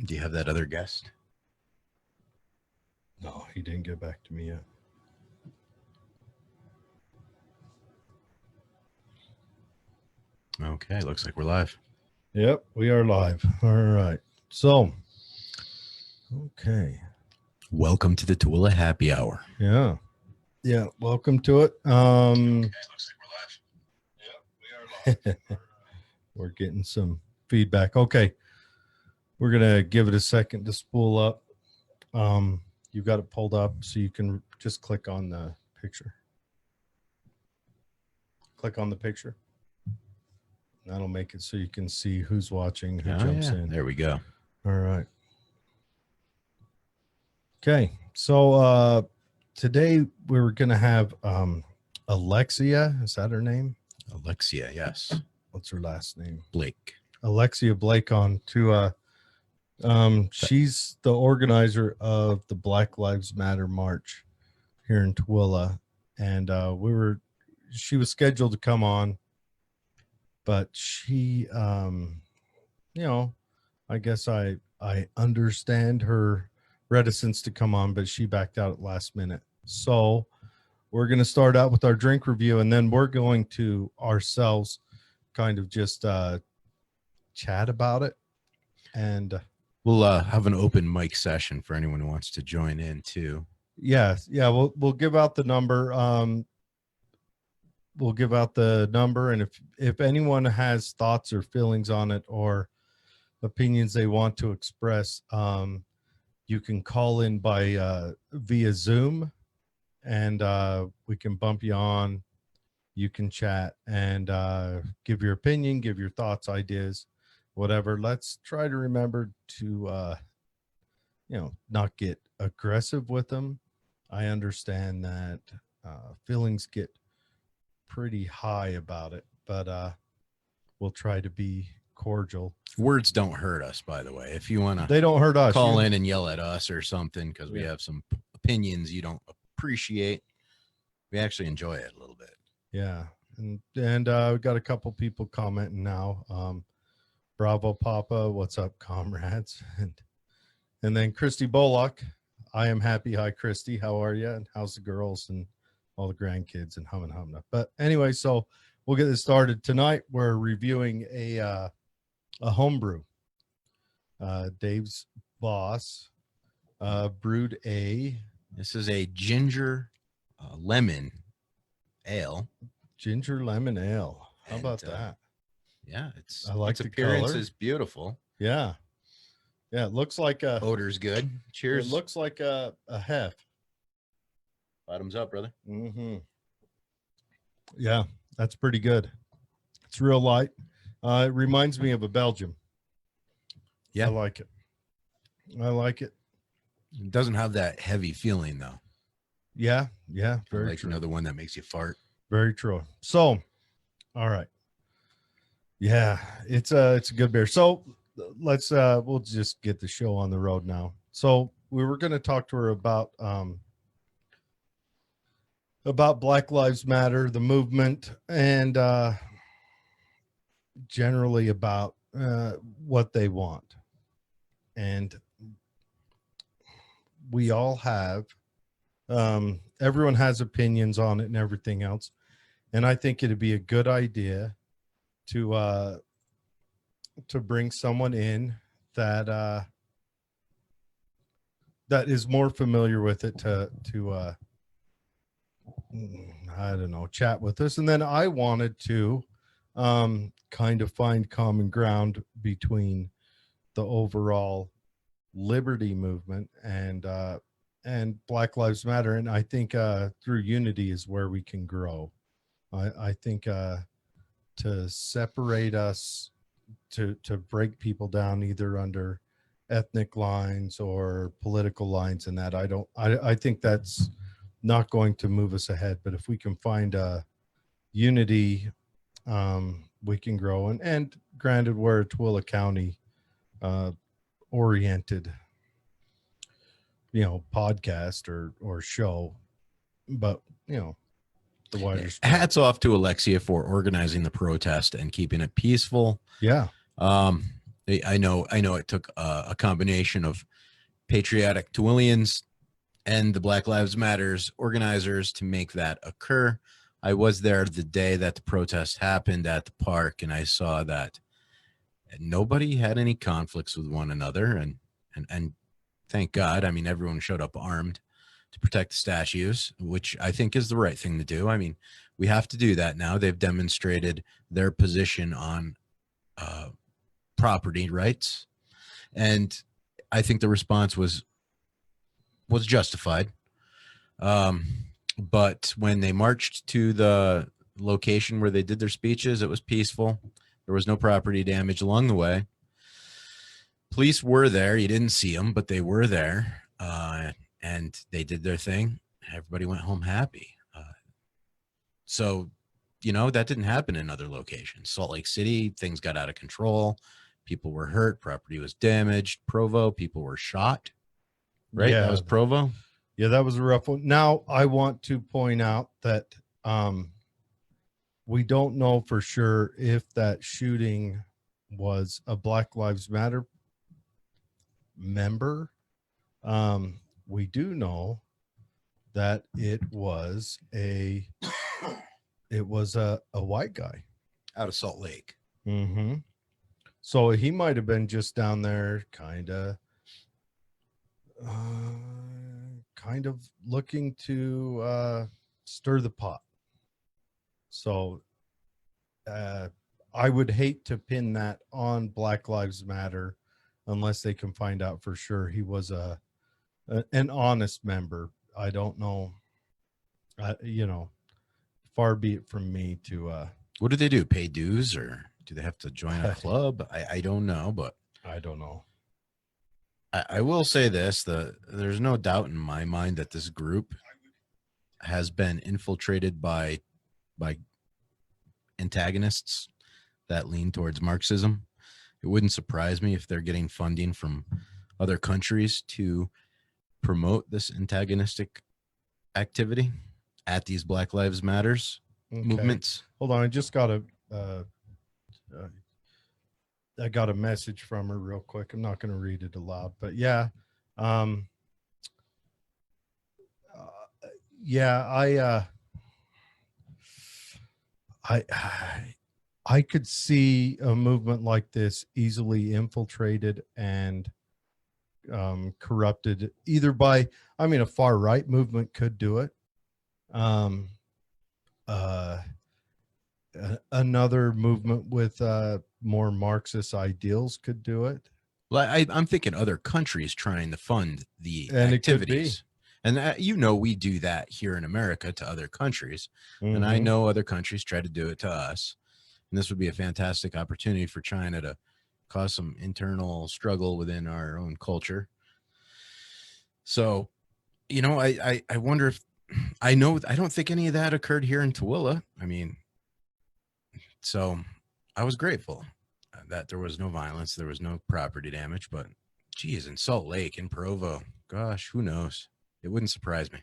Do you have that other guest? No, he didn't get back to me yet. Okay, looks like we're live. Yep, we are live. All right. So, okay. Welcome to the Tooele Happy Hour. Yeah. Yeah. Welcome to it. Okay, looks like we're live. Yep, we are live. We're getting some feedback. Okay. We're going to give it a second to spool up. You've got it pulled up so you can just click on the picture. Click on the picture. That'll make it so you can see who's watching, who jumps in. There we go. All right. Okay. So today we were going to have Alexia. Is that her name? Alexia, yes. What's her last name? Blake. Alexia Blake on to she's the organizer of the Black Lives Matter March here in Tooele. And she was scheduled to come on, but she I guess I understand her reticence to come on, but she backed out at last minute. So we're going to start out with our drink review, and then we're going to ourselves kind of just chat about it. And we'll have an open mic session for anyone who wants to join in too. Yeah. We'll give out the number. We'll give out the number, and if anyone has thoughts or feelings on it or opinions they want to express, you can call in by via Zoom, and we can bump you on. You can chat and give your opinion, give your thoughts, ideas, whatever. Let's try to remember to not get aggressive with them. I understand that feelings get pretty high about it, but we'll try to be cordial. Words don't hurt us, by the way. If you want to, they don't hurt us. Call in and yell at us or something because we have some opinions you don't appreciate. We actually enjoy it a little bit. Yeah, and we got a couple people commenting now. Bravo Papa, what's up, comrades? And then Christy Bullock, I am happy. Hi, Christy. How are you? And how's the girls and all the grandkids and humna. But anyway, so we'll get this started. Tonight we're reviewing a homebrew. Dave's boss brewed a. This is a ginger lemon ale. Ginger lemon ale. How about that? Yeah, I like its the appearance color. Is beautiful. Yeah. Yeah, it looks like a odor's good. Cheers. It looks like a hef. Bottoms up, brother. Mm-hmm. Yeah, that's pretty good. It's real light. It reminds me of a Belgium. Yeah. I like it. It doesn't have that heavy feeling though. Yeah, very like true. Another one that makes you fart. Very true. So, all right. Yeah, it's a good beer. So let's we'll just get the show on the road now. So we were going to talk to her about Black Lives Matter, the movement, and generally about what they want. And we all have, everyone has opinions on it and everything else. And I think it'd be a good idea to bring someone in that is more familiar with it to I don't know, chat with us. And then I wanted to kind of find common ground between the overall liberty movement and Black Lives Matter. And I think through unity is where we can grow. I think to separate us, to break people down either under ethnic lines or political lines, and that I think that's not going to move us ahead. But if we can find unity, we can grow. And granted, we're a Tooele County oriented podcast or show, but the wider spread. Hats off to Alexia for organizing the protest and keeping it peaceful. Yeah. I know it took a combination of patriotic Toowoomans and the Black Lives Matters organizers to make that occur. I was there the day that the protest happened at the park, and I saw that nobody had any conflicts with one another, and thank God. I mean, everyone showed up armed to protect the statues, which I think is the right thing to do. I mean, we have to do that now. They've demonstrated their position on property rights, and I think the response was justified. But when they marched to the location where they did their speeches, it was peaceful. There was no property damage along the way. Police were there. You didn't see them, but they were there, and they did their thing. Everybody went home happy. So, that didn't happen in other locations. Salt Lake City, things got out of control. People were hurt. Property was damaged. Provo, people were shot. Right? Yeah, That was Provo. Yeah, that was a rough one. Now, I want to point out that we don't know for sure if that shooting was a Black Lives Matter member. We do know that it was a white guy Out of Salt Lake. Mm-hmm. So he might have been just down there kind of looking to stir the pot. So I would hate to pin that on Black Lives Matter unless they can find out for sure he was an honest member. I don't know. Far be it from me to What do they do? Pay dues, or do they have to join a club? I don't know, but I don't know. I will say this: there's no doubt in my mind that this group has been infiltrated by antagonists that lean towards Marxism. It wouldn't surprise me if they're getting funding from other countries to promote this antagonistic activity at these Black Lives Matters movements. Hold on, I just got I got a message from her real quick. I'm not going to read it aloud, but yeah. I could see a movement like this easily infiltrated and corrupted either by, a far right movement could do it. Another movement with more Marxist ideals could do it. Well, I'm thinking other countries trying to fund the And activities. And we do that here in America to other countries. Mm-hmm. And I know other countries try to do it to us. And this would be a fantastic opportunity for China to cause some internal struggle within our own culture. So, I wonder if I don't think any of that occurred here in Tooele. So I was grateful that there was no violence, there was no property damage, but geez, in Salt Lake, in Provo, gosh, who knows? It wouldn't surprise me.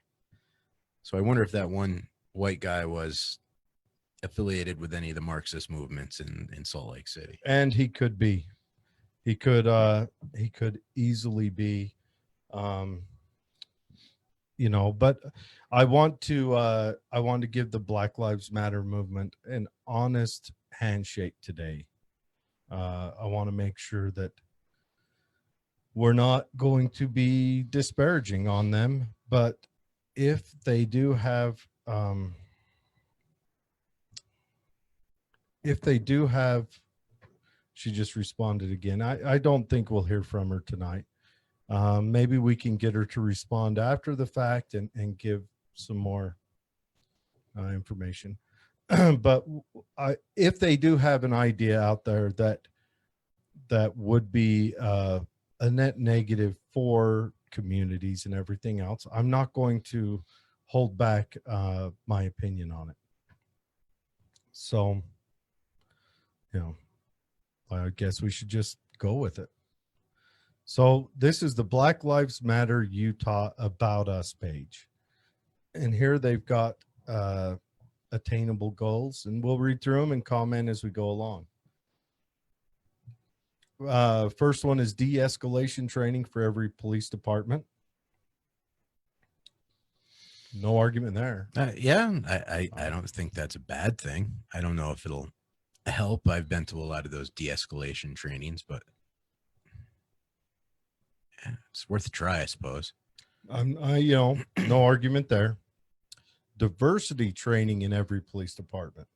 So I wonder if that one white guy was affiliated with any of the Marxist movements in Salt Lake City. And he could be. He could easily be. But I want to give the Black Lives Matter movement an honest handshake today. I want to make sure that we're not going to be disparaging on them, but if they do have she just responded again. I don't think we'll hear from her tonight. Maybe we can get her to respond after the fact and give some more information. But if they do have an idea out there that would be a net negative for communities and everything else, I'm not going to hold back my opinion on it. So, I guess we should just go with it. So this is the Black Lives Matter Utah About Us page. And here they've got attainable goals, and we'll read through them and comment as we go along. First one is de-escalation training for every police department. No argument there. Yeah, I don't think that's a bad thing. I don't know if it'll help. I've been to a lot of those de-escalation trainings, but yeah, it's worth a try, I suppose. No argument there. Diversity training in every police department.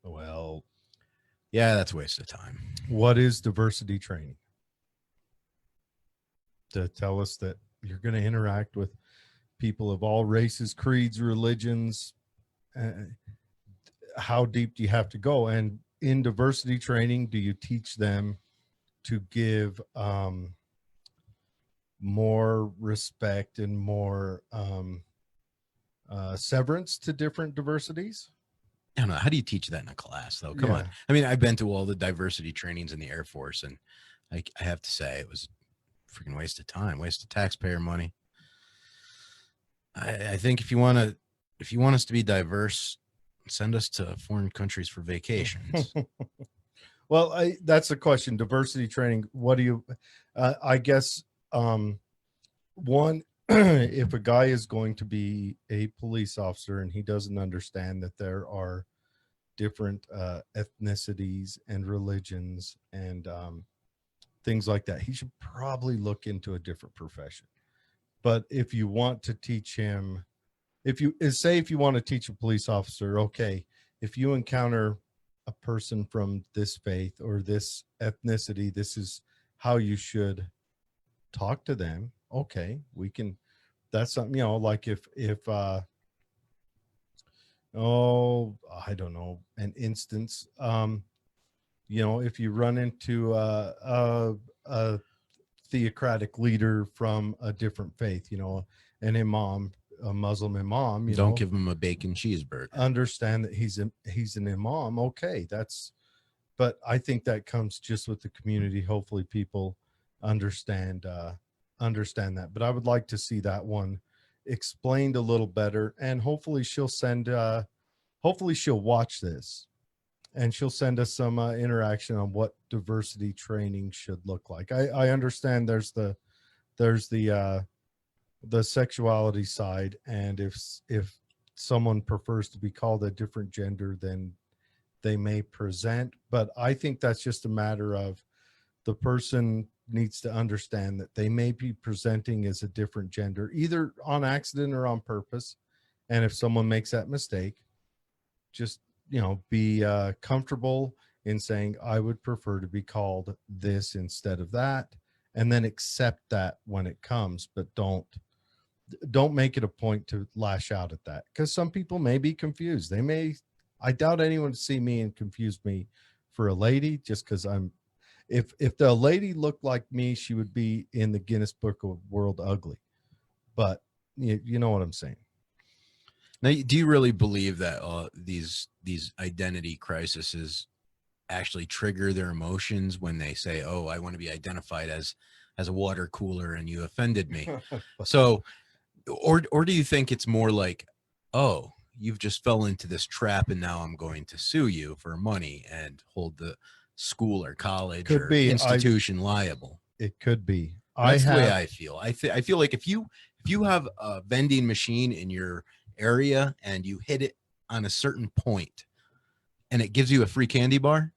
Well, yeah, that's a waste of time. What is diversity training? To tell us that you're going to interact with people of all races, creeds, religions. How deep do you have to go? And in diversity training, do you teach them to give more respect and more severance to different diversities? I don't know. How do you teach that in a class, though? Come on. I mean, I've been to all the diversity trainings in the Air Force, and I have to say it was a freaking waste of time, waste of taxpayer money. I think if you want us to be diverse, send us to foreign countries for vacations. Well, that's the question. Diversity training. What do you? I guess one, if a guy is going to be a police officer and he doesn't understand that there are different ethnicities and religions and things like that, he should probably look into a different profession. But if you want to teach him, if you want to teach a police officer, okay, if you encounter a person from this faith or this ethnicity, this is how you should talk to them. Okay, we can, that's something, like if I don't know, an instance, if you run into a theocratic leader from a different faith, an imam, a Muslim imam, don't give him a bacon cheeseburger. Understand that he's an imam. Okay, but I think that comes just with the community. Hopefully people understand that. But I would like to see that one explained a little better, and hopefully she'll watch this and she'll send us some interaction on what diversity training should look like. I understand there's the sexuality side, and if someone prefers to be called a different gender, then they may present. But I think that's just a matter of the person needs to understand that they may be presenting as a different gender, either on accident or on purpose. And if someone makes that mistake, just be comfortable in saying, I would prefer to be called this instead of that, and then accept that when it comes. But don't make it a point to lash out at that, because some people may be confused. I doubt anyone would see me and confuse me for a lady, just because if the lady looked like me, she would be in the Guinness Book of World Ugly. But you know what I'm saying. Now, do you really believe that these identity crises actually trigger their emotions when they say, "Oh, I want to be identified as a water cooler, and you offended me"? So, or do you think it's more like, "Oh, you've just fell into this trap, and now I'm going to sue you for money and hold the school or college or institution liable"? It could be. That's the way I feel. I feel like if you have a vending machine in your area and you hit it on a certain point and it gives you a free candy bar,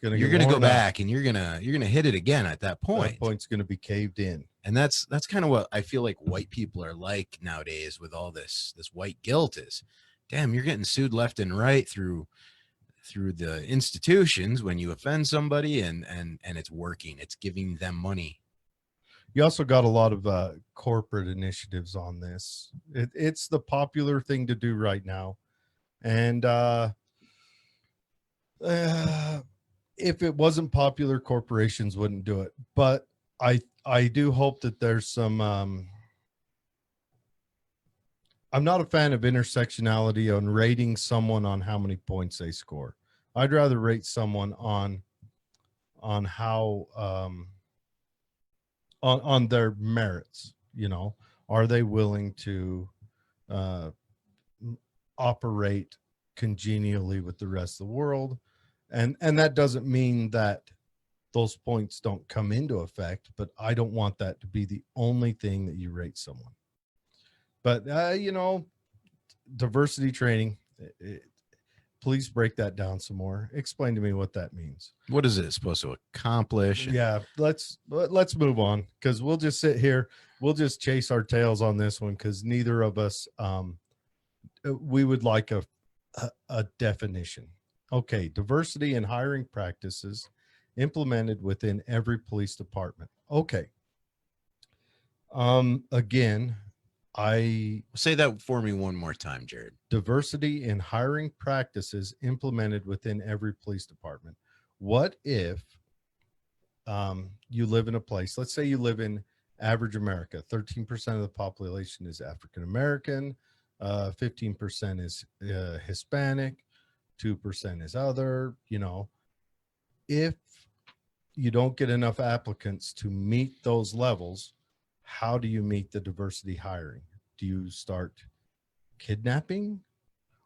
you're going to go back and you're going to hit it again at that point. That point's going to be caved in. And that's kind of what I feel like white people are like nowadays with all this white guilt is, damn, you're getting sued left and right through the institutions when you offend somebody, and it's working. It's giving them money. You also got a lot of corporate initiatives on this. It's the popular thing to do right now. And if it wasn't popular, corporations wouldn't do it. But I do hope that there's some... I'm not a fan of intersectionality on rating someone on how many points they score. I'd rather rate someone on how... on their merits. Are they willing to operate congenially with the rest of the world? And that doesn't mean that those points don't come into effect, but I don't want that to be the only thing that you rate someone. But, diversity training, please break that down some more. Explain to me what that means. What is it supposed to accomplish? Yeah, let's move on, because we'll just sit here. We'll just chase our tails on this one, because neither of us, we would like a definition. Okay, diversity in hiring practices implemented within every police department. Okay. Again, Say that for me one more time, Jared. diversity in hiring practices implemented within every police department. What if you live in a place, let's say you live in average America, 13% of the population is African American, 15% is Hispanic, 2% is other. If you don't get enough applicants to meet those levels, how do you meet the diversity hiring? Do you start kidnapping,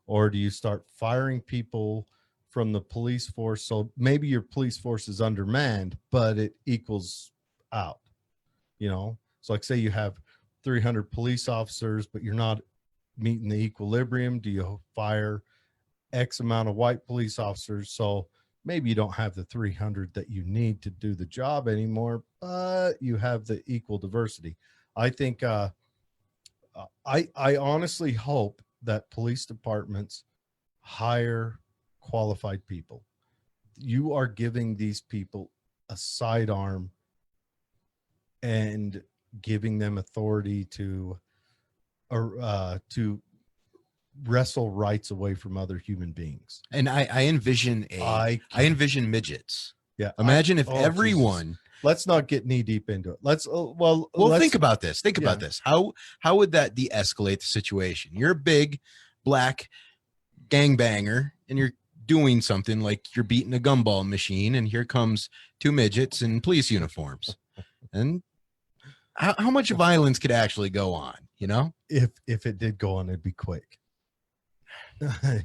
or do you start firing people from the police force? So maybe your police force is undermanned, but it equals out, So like, say you have 300 police officers, but you're not meeting the equilibrium. Do you fire X amount of white police officers? So maybe you don't have the 300 that you need to do the job anymore, but you have the equal diversity. I think, I honestly hope that police departments hire qualified people. You are giving these people a sidearm and giving them authority to wrestle rights away from other human beings. And I envision I envision midgets. Yeah. Imagine if everyone. Jesus. Let's not get knee deep into it. Let's think about this. Think about this. How would that de-escalate the situation? You're a big black gangbanger and you're doing something like you're beating a gumball machine, and here comes two midgets in police uniforms. And how much violence could actually go on, If it did go on, it'd be quick.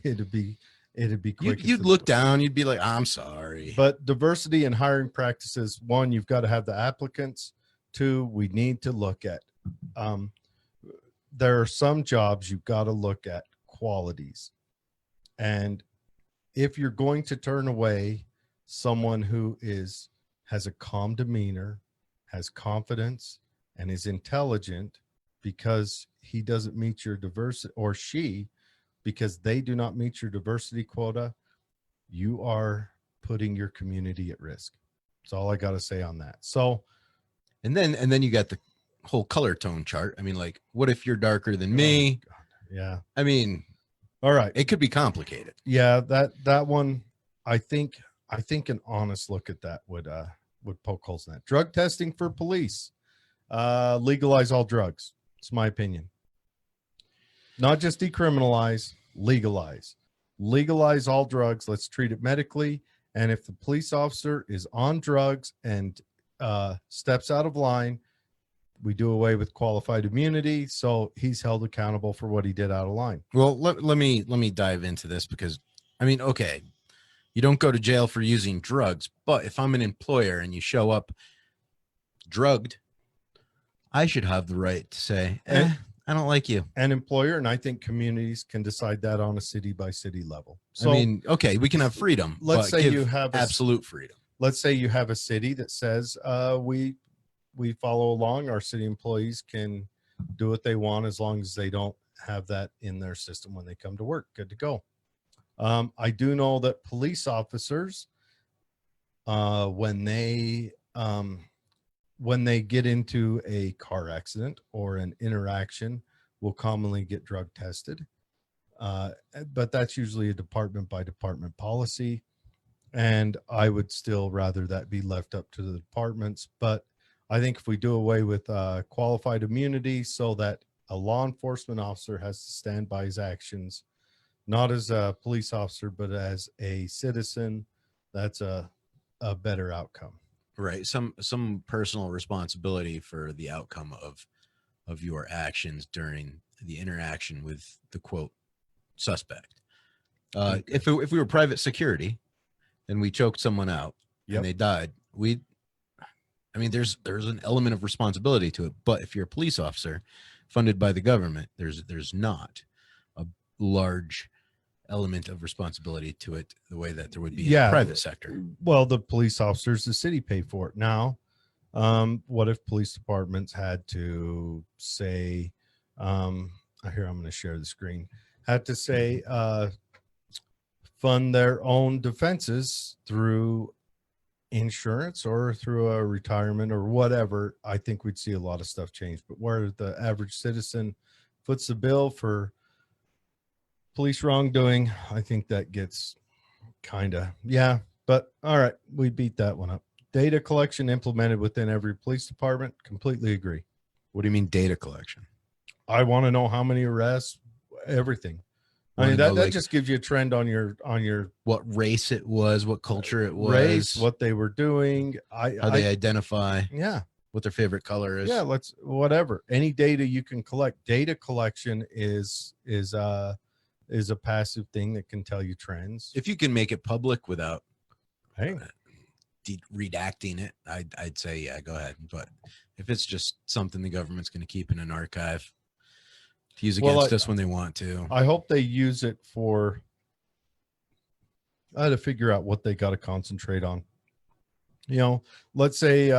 it'd be quick. You'd look down, you'd be like, I'm sorry. But diversity in hiring practices, one, you've got to have the applicants. Two, we need to look at, there are some jobs you've got to look at qualities. And if you're going to turn away someone who has a calm demeanor, has confidence, and is intelligent because he doesn't meet your diversity, or she, because they do not meet your diversity quota, you are putting your community at risk. That's all I got to say on that. So, and then you got the whole color tone chart. I mean, like, what if you're darker than me? Oh, yeah. I mean, all right. It could be complicated. Yeah. That one, I think an honest look at that would poke holes in that. Drug testing for police, legalize all drugs. It's my opinion. Not just decriminalize, legalize all drugs. Let's treat it medically. And if the police officer is on drugs and steps out of line, we do away with qualified immunity. So he's held accountable for what he did out of line. Well, let me dive into this, because I mean, okay, you don't go to jail for using drugs, but if I'm an employer and you show up drugged, I should have the right to say, I don't like you. An employer, and I think communities can decide that on a city by city level. So, I mean, okay, we can have freedom. Let's say you have absolute freedom. Let's say you have a city that says we follow along. Our city employees can do what they want as long as they don't have that in their system when they come to work. Good to go. I do know that police officers, when they get into a car accident or an interaction, will commonly get drug tested. But that's usually a department by department policy. And I would still rather that be left up to the departments. But I think if we do away with qualified immunity, so that a law enforcement officer has to stand by his actions, not as a police officer, but as a citizen, that's a better outcome. Right. Some personal responsibility for the outcome of your actions during the interaction with the quote suspect. Okay. If we were private security and we choked someone out, and they died. I mean, there's an element of responsibility to it, but if you're a police officer funded by the government, there's not a large element of responsibility to it the way that there would be in the private sector. Well, the police officers, the city pay for it. Now, what if police departments had to say, here, I'm going to share the screen, had to say, fund their own defenses through insurance or through a retirement or whatever? I think we'd see a lot of stuff change. But where the average citizen foots the bill for police wrongdoing, I think that gets kind of, yeah. But all right, we beat that one up. Data collection implemented within every police department. Completely agree. What do you mean data collection? I want to know how many arrests, everything. I mean, that just gives you a trend on your what race it was, what culture it was, race, what they were doing, how they identify, yeah, what their favorite color is. Yeah, whatever. Any data you can collect. Data collection is a passive thing that can tell you trends. If you can make it public without hey redacting it, I'd say yeah, go ahead. But if it's just something the government's going to keep in an archive to use against us when they want to, I hope they use it for to figure out what they got to concentrate on. Let's say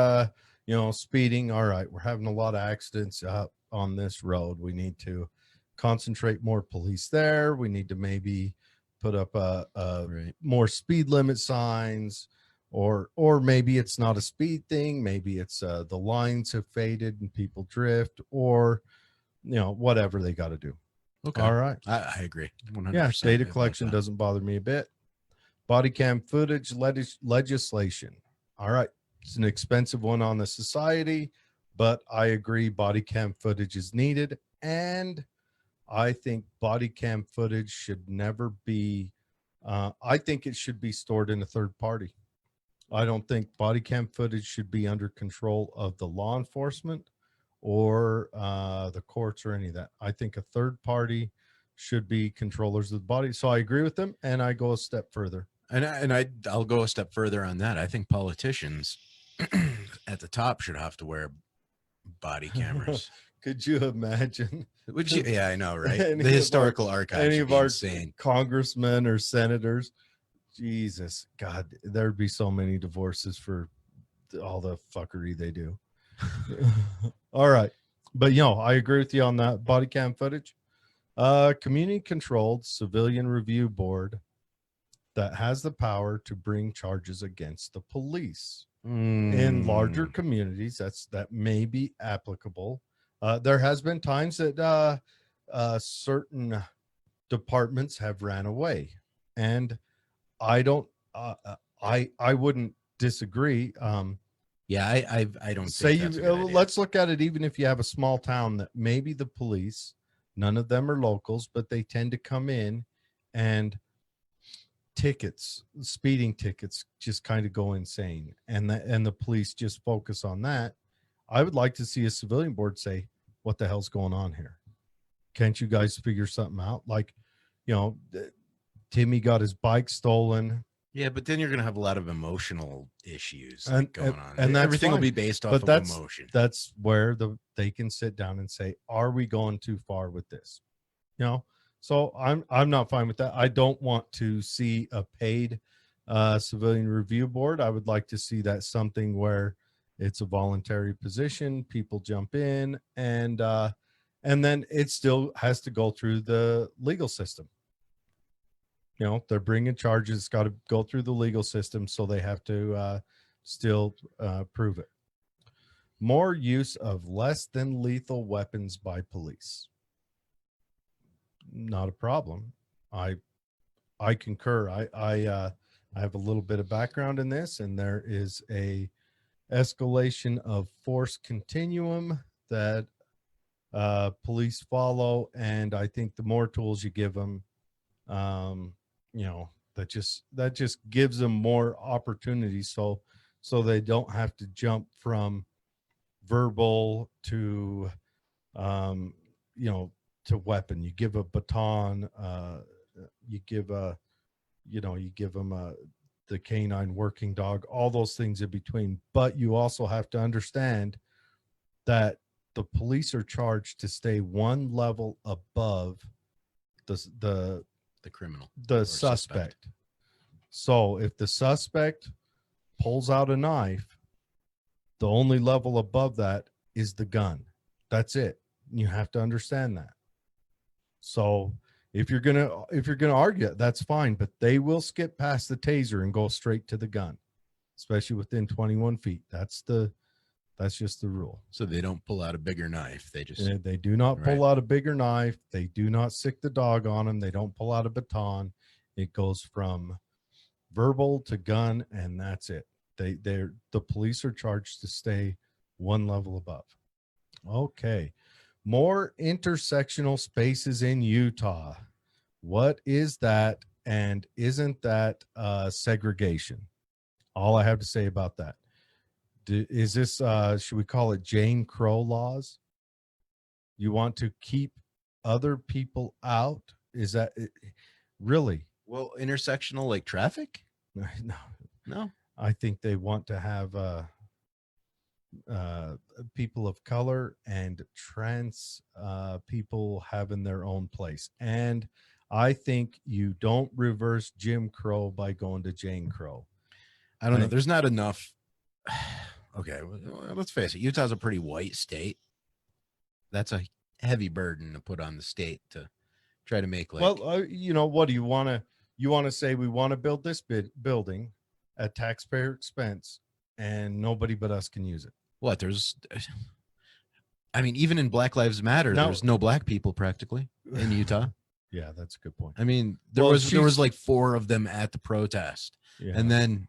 speeding. All right, we're having a lot of accidents on this road. We need to concentrate more police there. We need to maybe put up more speed limit signs, or maybe it's not a speed thing. Maybe it's the lines have faded and people drift, or whatever they got to do. Okay. All right. I agree. 100%. Yeah. Data collection doesn't bother me a bit. Body cam footage legislation. All right. It's an expensive one on the society, but I agree body cam footage is needed. And I think body cam footage should never be, I think it should be stored in a third party. I don't think body cam footage should be under control of the law enforcement or the courts or any of that. I think a third party should be controllers of the body. So I agree with them, and I go a step further. And I'll go a step further on that. I think politicians at the top should have to wear body cameras. Could you imagine? Would you? Yeah, I know, right? The historical archive should be insane. Congressmen or senators. Jesus, God, there'd be so many divorces for all the fuckery they do. All right. But, I agree with you on that body cam footage. Community controlled civilian review board that has the power to bring charges against the police in larger communities. That may be applicable. There has been times that certain departments have ran away, and I don't. I wouldn't disagree. Yeah, I don't say think you. Let's look at it. Even if you have a small town that maybe the police, none of them are locals, but they tend to come in and speeding tickets just kind of go insane, and the police just focus on that. I would like to see a civilian board say, what the hell's going on here? Can't you guys figure something out? Like, Timmy got his bike stolen. Yeah, but then you're going to have a lot of emotional issues going on. And everything will be based off of emotion. That's where they can sit down and say, are we going too far with this? So I'm not fine with that. I don't want to see a paid civilian review board. I would like to see that something where it's a voluntary position. People jump in, and then it still has to go through the legal system. They're bringing charges. It's got to go through the legal system, so they have to still prove it. More use of less than lethal weapons by police. Not a problem. I concur. I have a little bit of background in this, and there is a escalation of force continuum that police follow, and I think the more tools you give them, that just gives them more opportunities, so they don't have to jump from verbal to to weapon. You give a baton, you give them the canine working dog, all those things in between. But you also have to understand that the police are charged to stay one level above the criminal, the or suspect. So if the suspect pulls out a knife, the only level above that is the gun. That's it. You have to understand that. So if you're gonna argue it, that's fine, but they will skip past the taser and go straight to the gun, especially within 21 feet. That's just the rule. So they don't pull out a bigger knife. They just They do not pull Right. out a bigger knife. They do not sick the dog on them. They don't pull out a baton. It goes from verbal to gun, and that's it. The police are charged to stay one level above. Okay. More intersectional spaces in Utah. What is that? And isn't that segregation? All I have to say about that. Is this, should we call it Jane Crow laws? You want to keep other people out? Is that really? well, intersectional like traffic? No, No. I think they want to have people of color and trans people having their own place. And I think you don't reverse Jim Crow by going to Jane Crow. I don't know. Right. There's not enough. Okay, let's face it. Utah's a pretty white state. That's a heavy burden to put on the state to try to make like. Well, you know, what do you want to? You want to say we want to build this building at taxpayer expense, and nobody but us can use it. What? There's. I mean, even in Black Lives Matter, Now- there's no black people practically in Utah. Yeah, that's a good point. I mean, there Well, was like 4 of them at the protest, Yeah. and then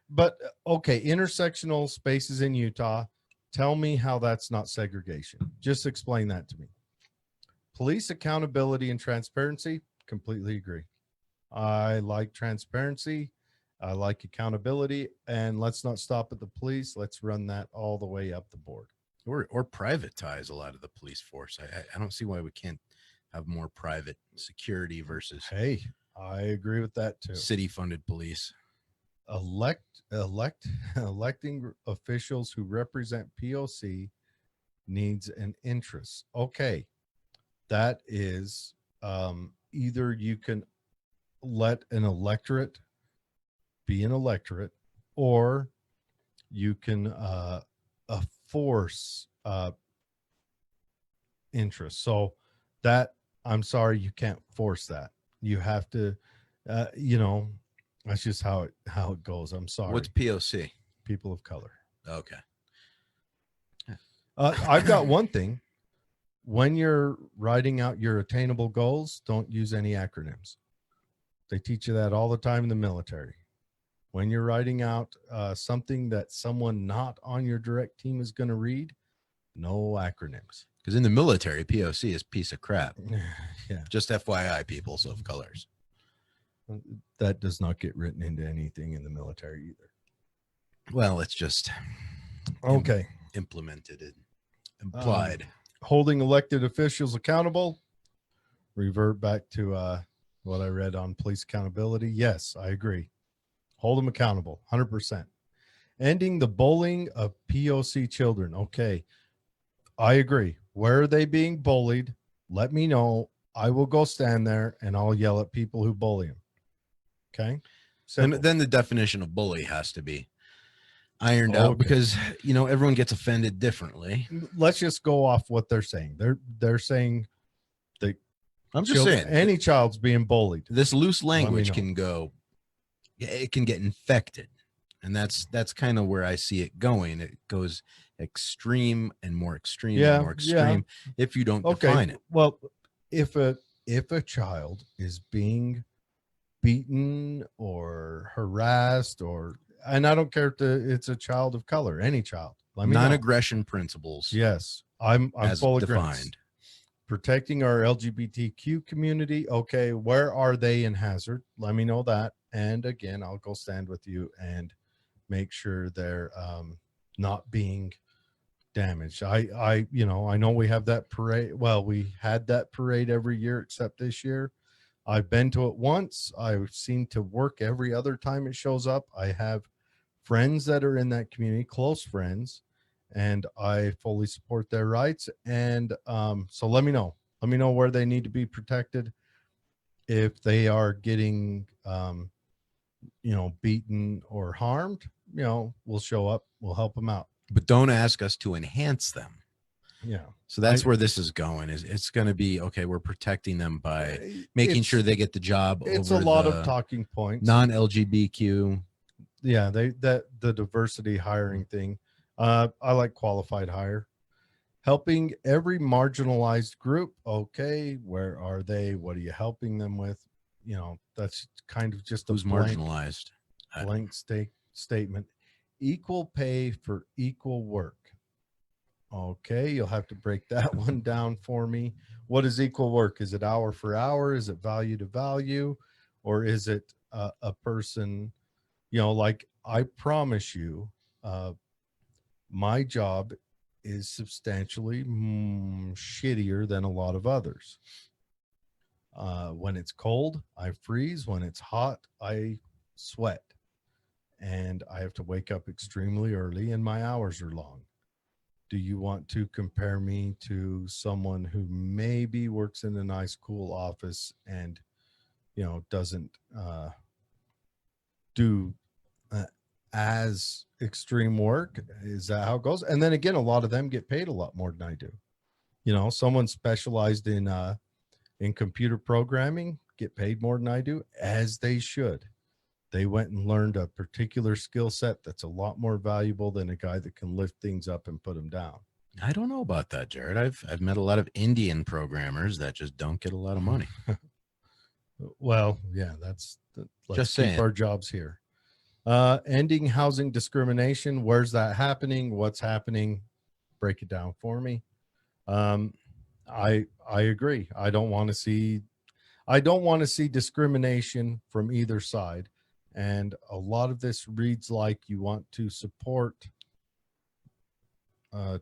But okay, intersectional spaces in Utah. Tell me how that's not segregation. Just explain that to me. Police accountability and transparency. Completely agree. I like transparency. I like accountability. And let's not stop at the police. Let's run that all the way up the board. or privatize a lot of the police force. I don't see why we can't have more private security versus Hey, I agree with that too. city funded police. Electing officials who represent POC needs an interest. Okay, that is either you can let an electorate be an electorate, or you can force interest. So that, I'm sorry, you can't force that. You have to, you know, that's just how it goes. I'm sorry. What's POC? People of color? Okay. I've got one thing. When you're writing out your attainable goals, don't use any acronyms. They teach you that all the time in the military. When you're writing out something that someone not on your direct team is going to read, no acronyms. Because in the military, POC is piece of crap. Yeah, Just FYI, people of colors. that does not get written into anything in the military either. Well, it's just Okay. implemented and implied. Holding elected officials accountable. Revert back to what I read on police accountability. Yes, I agree. Hold them accountable, 100%. Ending the bullying of POC children. Okay, I agree. Where are they being bullied? Let me know. I will go stand there and I'll yell at people who bully them. Okay. And Simple. then the definition of bully has to be ironed out Okay. because, you know, everyone gets offended differently. Let's just go off what they're saying. They're saying I'm just saying, any child's being bullied. this loose me language know. can go, it can get infected. And that's kind of where I see it going. It goes extreme and more extreme and more extreme if you don't define it. Well, if a child is being beaten or harassed, and I don't care if it's a child of color, any child. Let me know. Non-aggression principles. Yes, I'm as full defined. agreement. Protecting our LGBTQ community. Okay, where are they in hazard? Let me know that. And again, I'll go stand with you and make sure they're not being damaged. I know we have that parade. Well, we had that parade every year except this year. I've been to it once. I've seen to work every other time it shows up. I have friends that are in that community, close friends, and I fully support their rights. And so let me know. Let me know where they need to be protected. If they are getting, beaten or harmed, we'll show up. We'll help them out. But don't ask us to enhance them. Yeah. So that's where this is going. Is it's going to be okay? We're protecting them by making It's- sure they get the job It's over a lot the of talking points. non-LGBTQ. Yeah, the diversity hiring thing. I like qualified hire. Helping every marginalized group. Okay, where are they? What are you helping them with? That's kind of just a Who's marginalized? blank statement. Equal pay for equal work. Okay, you'll have to break that one down for me. What is equal work? Is it hour for hour? Is it value to value? Or is it a person, like I promise you, my job is substantially shittier than a lot of others. When it's cold, I freeze. When it's hot, I sweat. And I have to wake up extremely early and my hours are long. Do you want to compare me to someone who maybe works in a nice, cool office and, doesn't do as extreme work? Is that how it goes? And then again, a lot of them get paid a lot more than I do. Someone specialized in computer programming get paid more than I do, as they should. They went and learned a particular skill set that's a lot more valuable than a guy that can lift things up and put them down. I don't know about that, Jared. I've met a lot of Indian programmers that just don't get a lot of money. Well, yeah, let's Just keep saying. our jobs here. Ending housing discrimination. Where's that happening? What's happening? Break it down for me. I agree. I don't want to see discrimination from either side. And a lot of this reads like you want to support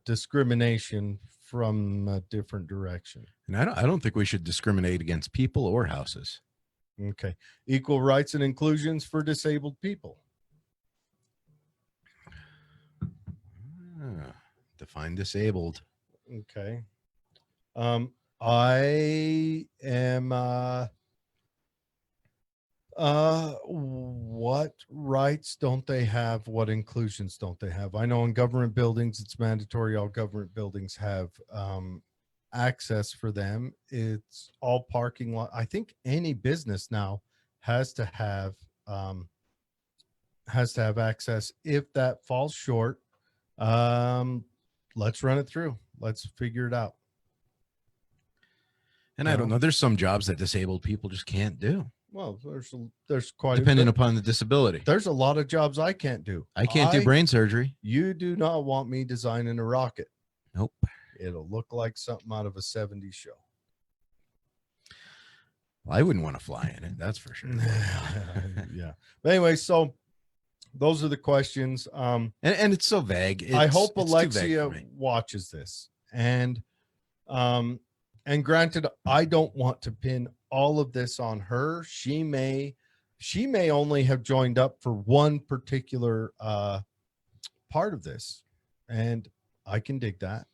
discrimination from a different direction. And I don't think we should discriminate against people or houses. Okay. Equal rights and inclusions for disabled people. Define disabled. Okay. I am what rights don't they have? What inclusions don't they have? I know in government buildings it's mandatory. All government buildings have access for them. It's all parking lot. I think any business now has to have access. If that falls short, let's run it through. Let's figure it out. And I don't know. There's some jobs that disabled people just can't do. Well, there's quite depending upon the disability. There's a lot of jobs I can't do. I can't do brain surgery. You do not want me designing a rocket. Nope. It'll look like something out of a 70s show. Well, I wouldn't want to fly in it. That's for sure. Yeah. But anyway, so those are the questions. And it's so vague. I hope Alexia watches this. And granted, I don't want to pin all of this on her. She may only have joined up for one particular part of this. And I can dig that.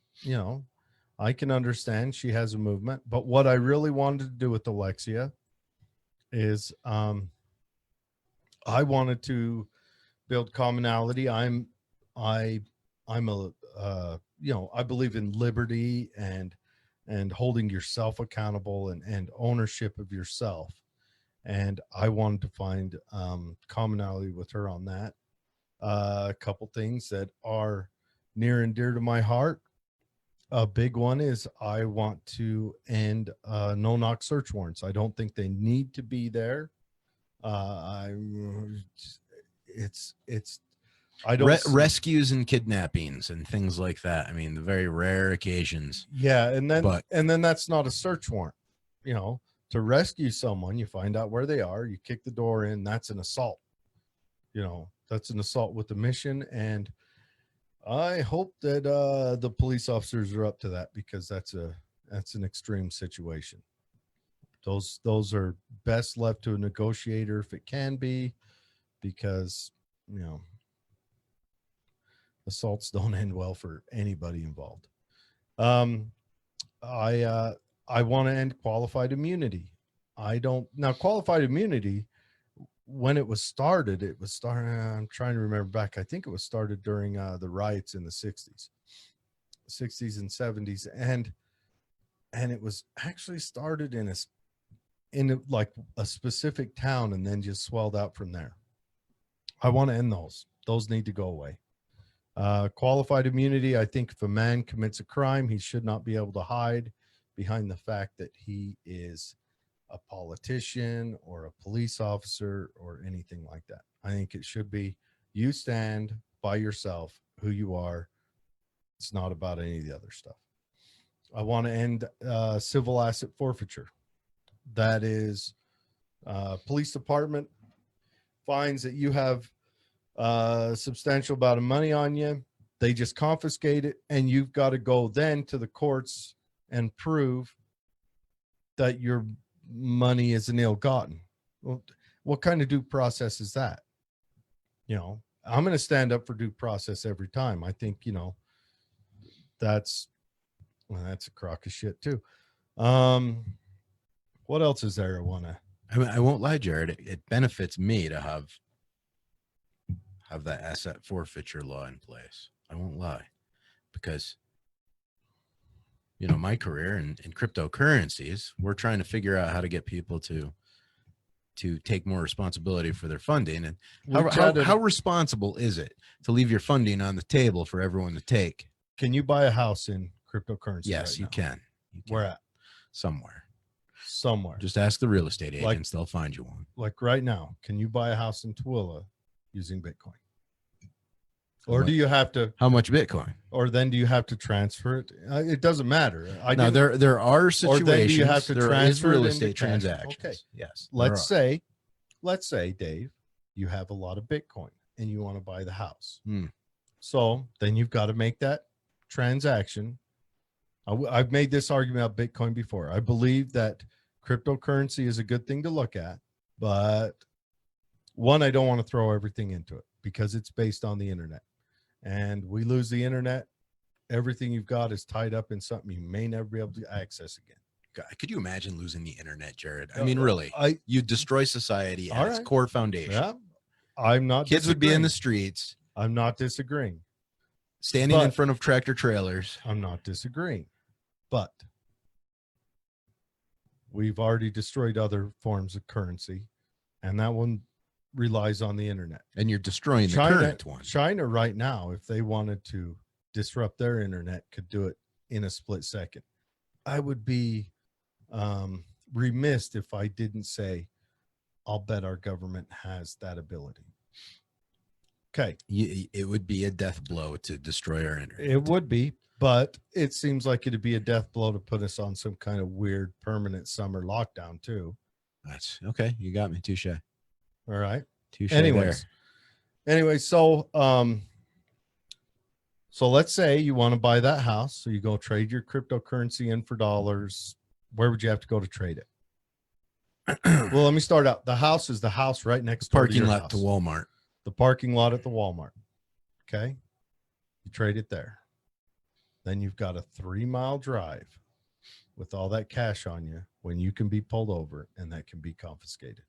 I can understand she has a movement. But what I really wanted to do with Alexia is I wanted to build commonality. I believe in liberty and holding yourself accountable and ownership of yourself. And I wanted to find commonality with her on that. A couple things that are near and dear to my heart. A big one is I want to end no-knock search warrants. I don't think they need to be there. Rescues and kidnappings and things like that. I mean, the very rare occasions. Yeah, and then that's not a search warrant. To rescue someone, you find out where they are, you kick the door in. That's an assault. That's an assault with a mission, and I hope that the police officers are up to that, because that's an extreme situation. Those are best left to a negotiator if it can be, because assaults don't end well for anybody involved. I want to end qualified immunity. Now qualified immunity, when it was started, I'm trying to remember back. I think it was started during the riots in the 60s and 70s. And it was actually started in a specific town and then just swelled out from there. I want to end those. Those need to go away. Qualified immunity. I think if a man commits a crime, he should not be able to hide behind the fact that he is a politician or a police officer or anything like that. I think it should be, you stand by yourself, who you are. It's not about any of the other stuff. I want to end civil asset forfeiture. That is, police department finds that you have a substantial amount of money on you. They just confiscate it, and you've got to go then to the courts and prove that your money is an ill-gotten. Well, what kind of due process is that? I'm going to stand up for due process every time. I think, that's a crock of shit too. What else is there I won't lie, Jared. It benefits me to have that asset forfeiture law in place. I won't lie, because my career in cryptocurrencies, we're trying to figure out how to get people to take more responsibility for their funding. And how responsible is it to leave your funding on the table for everyone to take? Can you buy a house in cryptocurrency? Yes, right you now? can. Where at? Somewhere. Just ask the real estate agents. They'll find you one. Like right now, can you buy a house in Tooele using Bitcoin? Or do you have to? How much Bitcoin? Or then do you have to transfer it? It doesn't matter. There are situations. Or then do you have to transfer real it estate into cash? transactions. Okay. Yes. Let's say, Dave, you have a lot of Bitcoin and you want to buy the house. So then you've got to make that transaction. I've made this argument about Bitcoin before. I believe that cryptocurrency is a good thing to look at, but one, I don't want to throw everything into it because it's based on the internet. And we lose the internet, everything you've got is tied up in something you may never be able to access again. God, could you imagine losing the internet, Jared? I mean, really, you destroy society at its core foundation. Yeah, I'm not. Kids would be in the streets. I'm not disagreeing. Standing in front of tractor trailers. I'm not disagreeing. But we've already destroyed other forms of currency, and that one relies on the internet. And you're destroying the current one. China right now, if they wanted to disrupt their internet, could do it in a split second. I would be remiss if I didn't say, I'll bet our government has that ability. Okay. It would be a death blow to destroy our internet. It would be, but it seems like it'd be a death blow to put us on some kind of weird permanent summer lockdown too. That's okay. You got me. Touche. All right. Touche. Anyway, so let's say you want to buy that house. So you go trade your cryptocurrency in for dollars. Where would you have to go to trade it? Well, let me start out. The house is the house right next door to your parking lot house. to Walmart. The parking lot at the Walmart. Okay. You trade it there. Then you've got a 3-mile drive with all that cash on you when you can be pulled over and that can be confiscated.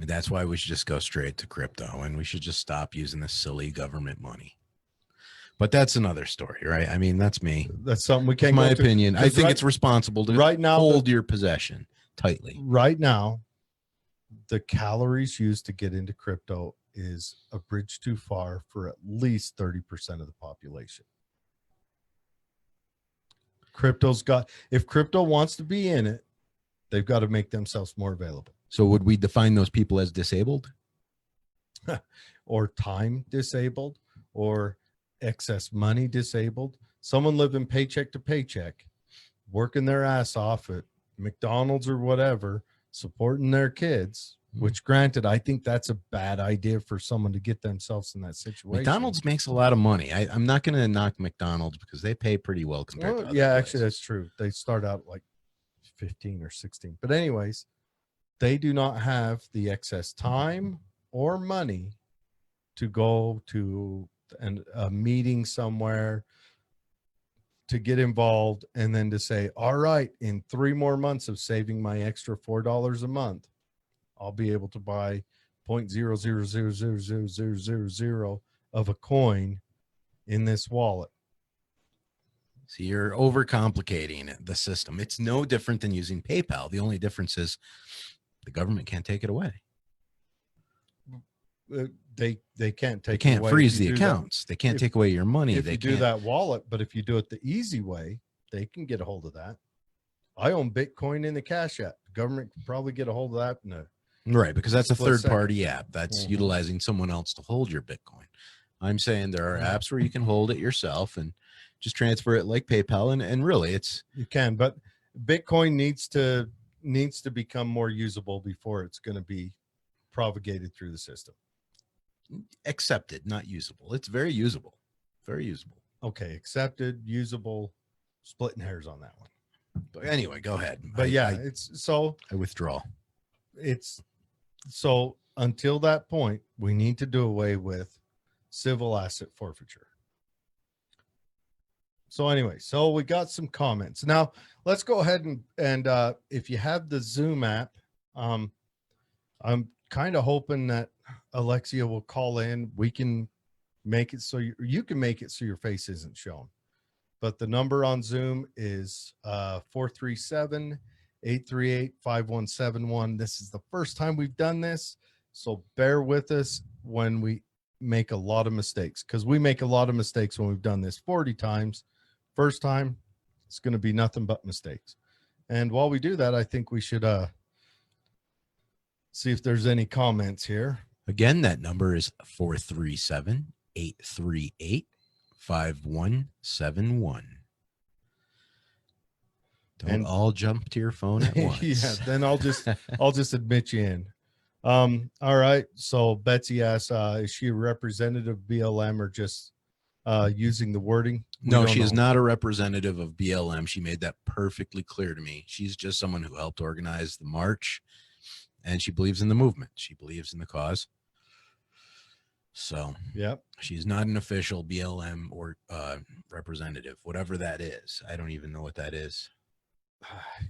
And that's why we should just go straight to crypto, and we should just stop using this silly government money. But that's another story, right? I mean, that's me. That's something we can't. My opinion. I think it's responsible to hold your possession tightly. Right now, the calories used to get into crypto is a bridge too far for at least 30% of the population. If crypto wants to be in it, they've got to make themselves more available. So would we define those people as disabled? Or time disabled, or excess money disabled? Someone living paycheck to paycheck, working their ass off at McDonald's or whatever, supporting their kids, which granted, I think that's a bad idea for someone to get themselves in that situation. McDonald's makes a lot of money. I'm not going to knock McDonald's because they pay pretty well compared to other places. Actually, that's true. They start out like 15 or 16. But anyways, they do not have the excess time or money to go to a meeting somewhere, to get involved, and then to say, all right, in 3 more months of saving my extra $4 a month, I'll be able to buy 0.00000000 of a coin in this wallet. So you're overcomplicating the system. It's no different than using PayPal. The only difference is the government can't take it away. They can't take They can't it away freeze if you the do that. accounts. They can't If- take away your money. If They you can't do that wallet, but if you do it the easy way, they can get a hold of that. I own Bitcoin in the Cash App. The government can probably get a hold of that. No, Right, because that's a Split second. third-party app that's Mhm. utilizing someone else to hold your Bitcoin. I'm saying there are Yeah. apps where you can hold it yourself and just transfer it like PayPal, and really it's you can, but Bitcoin needs to become more usable before it's going to be propagated through the system. accepted, not usable. It's very usable. Very usable. Okay, accepted, usable, splitting hairs on that one. But anyway, go ahead. But I withdraw. it's so until that point, we need to do away with civil asset forfeiture. So anyway, so we got some comments. Now let's go ahead and if you have the Zoom app, I'm kind of hoping that Alexia will call in. We can make it so you can make it so your face isn't shown. But the number on Zoom is 437-838-5171. This is the first time we've done this, so bear with us when we make a lot of mistakes, because we make a lot of mistakes when we've done this 40 times. First time, it's going to be nothing but mistakes. And while we do that, I think we should see if there's any comments here. Again, that number is 437-838-5171. Don't all jump to your phone at once. Yeah, then I'll just admit you in. All right. So Betsy asks, is she a representative of BLM or just using the wording? No, she is not a representative of BLM. She made that perfectly clear to me. She's just someone who helped organize the march, and she believes in the movement. She believes in the cause. So yeah, she's not an official BLM or representative, whatever that is. I don't even know what that is.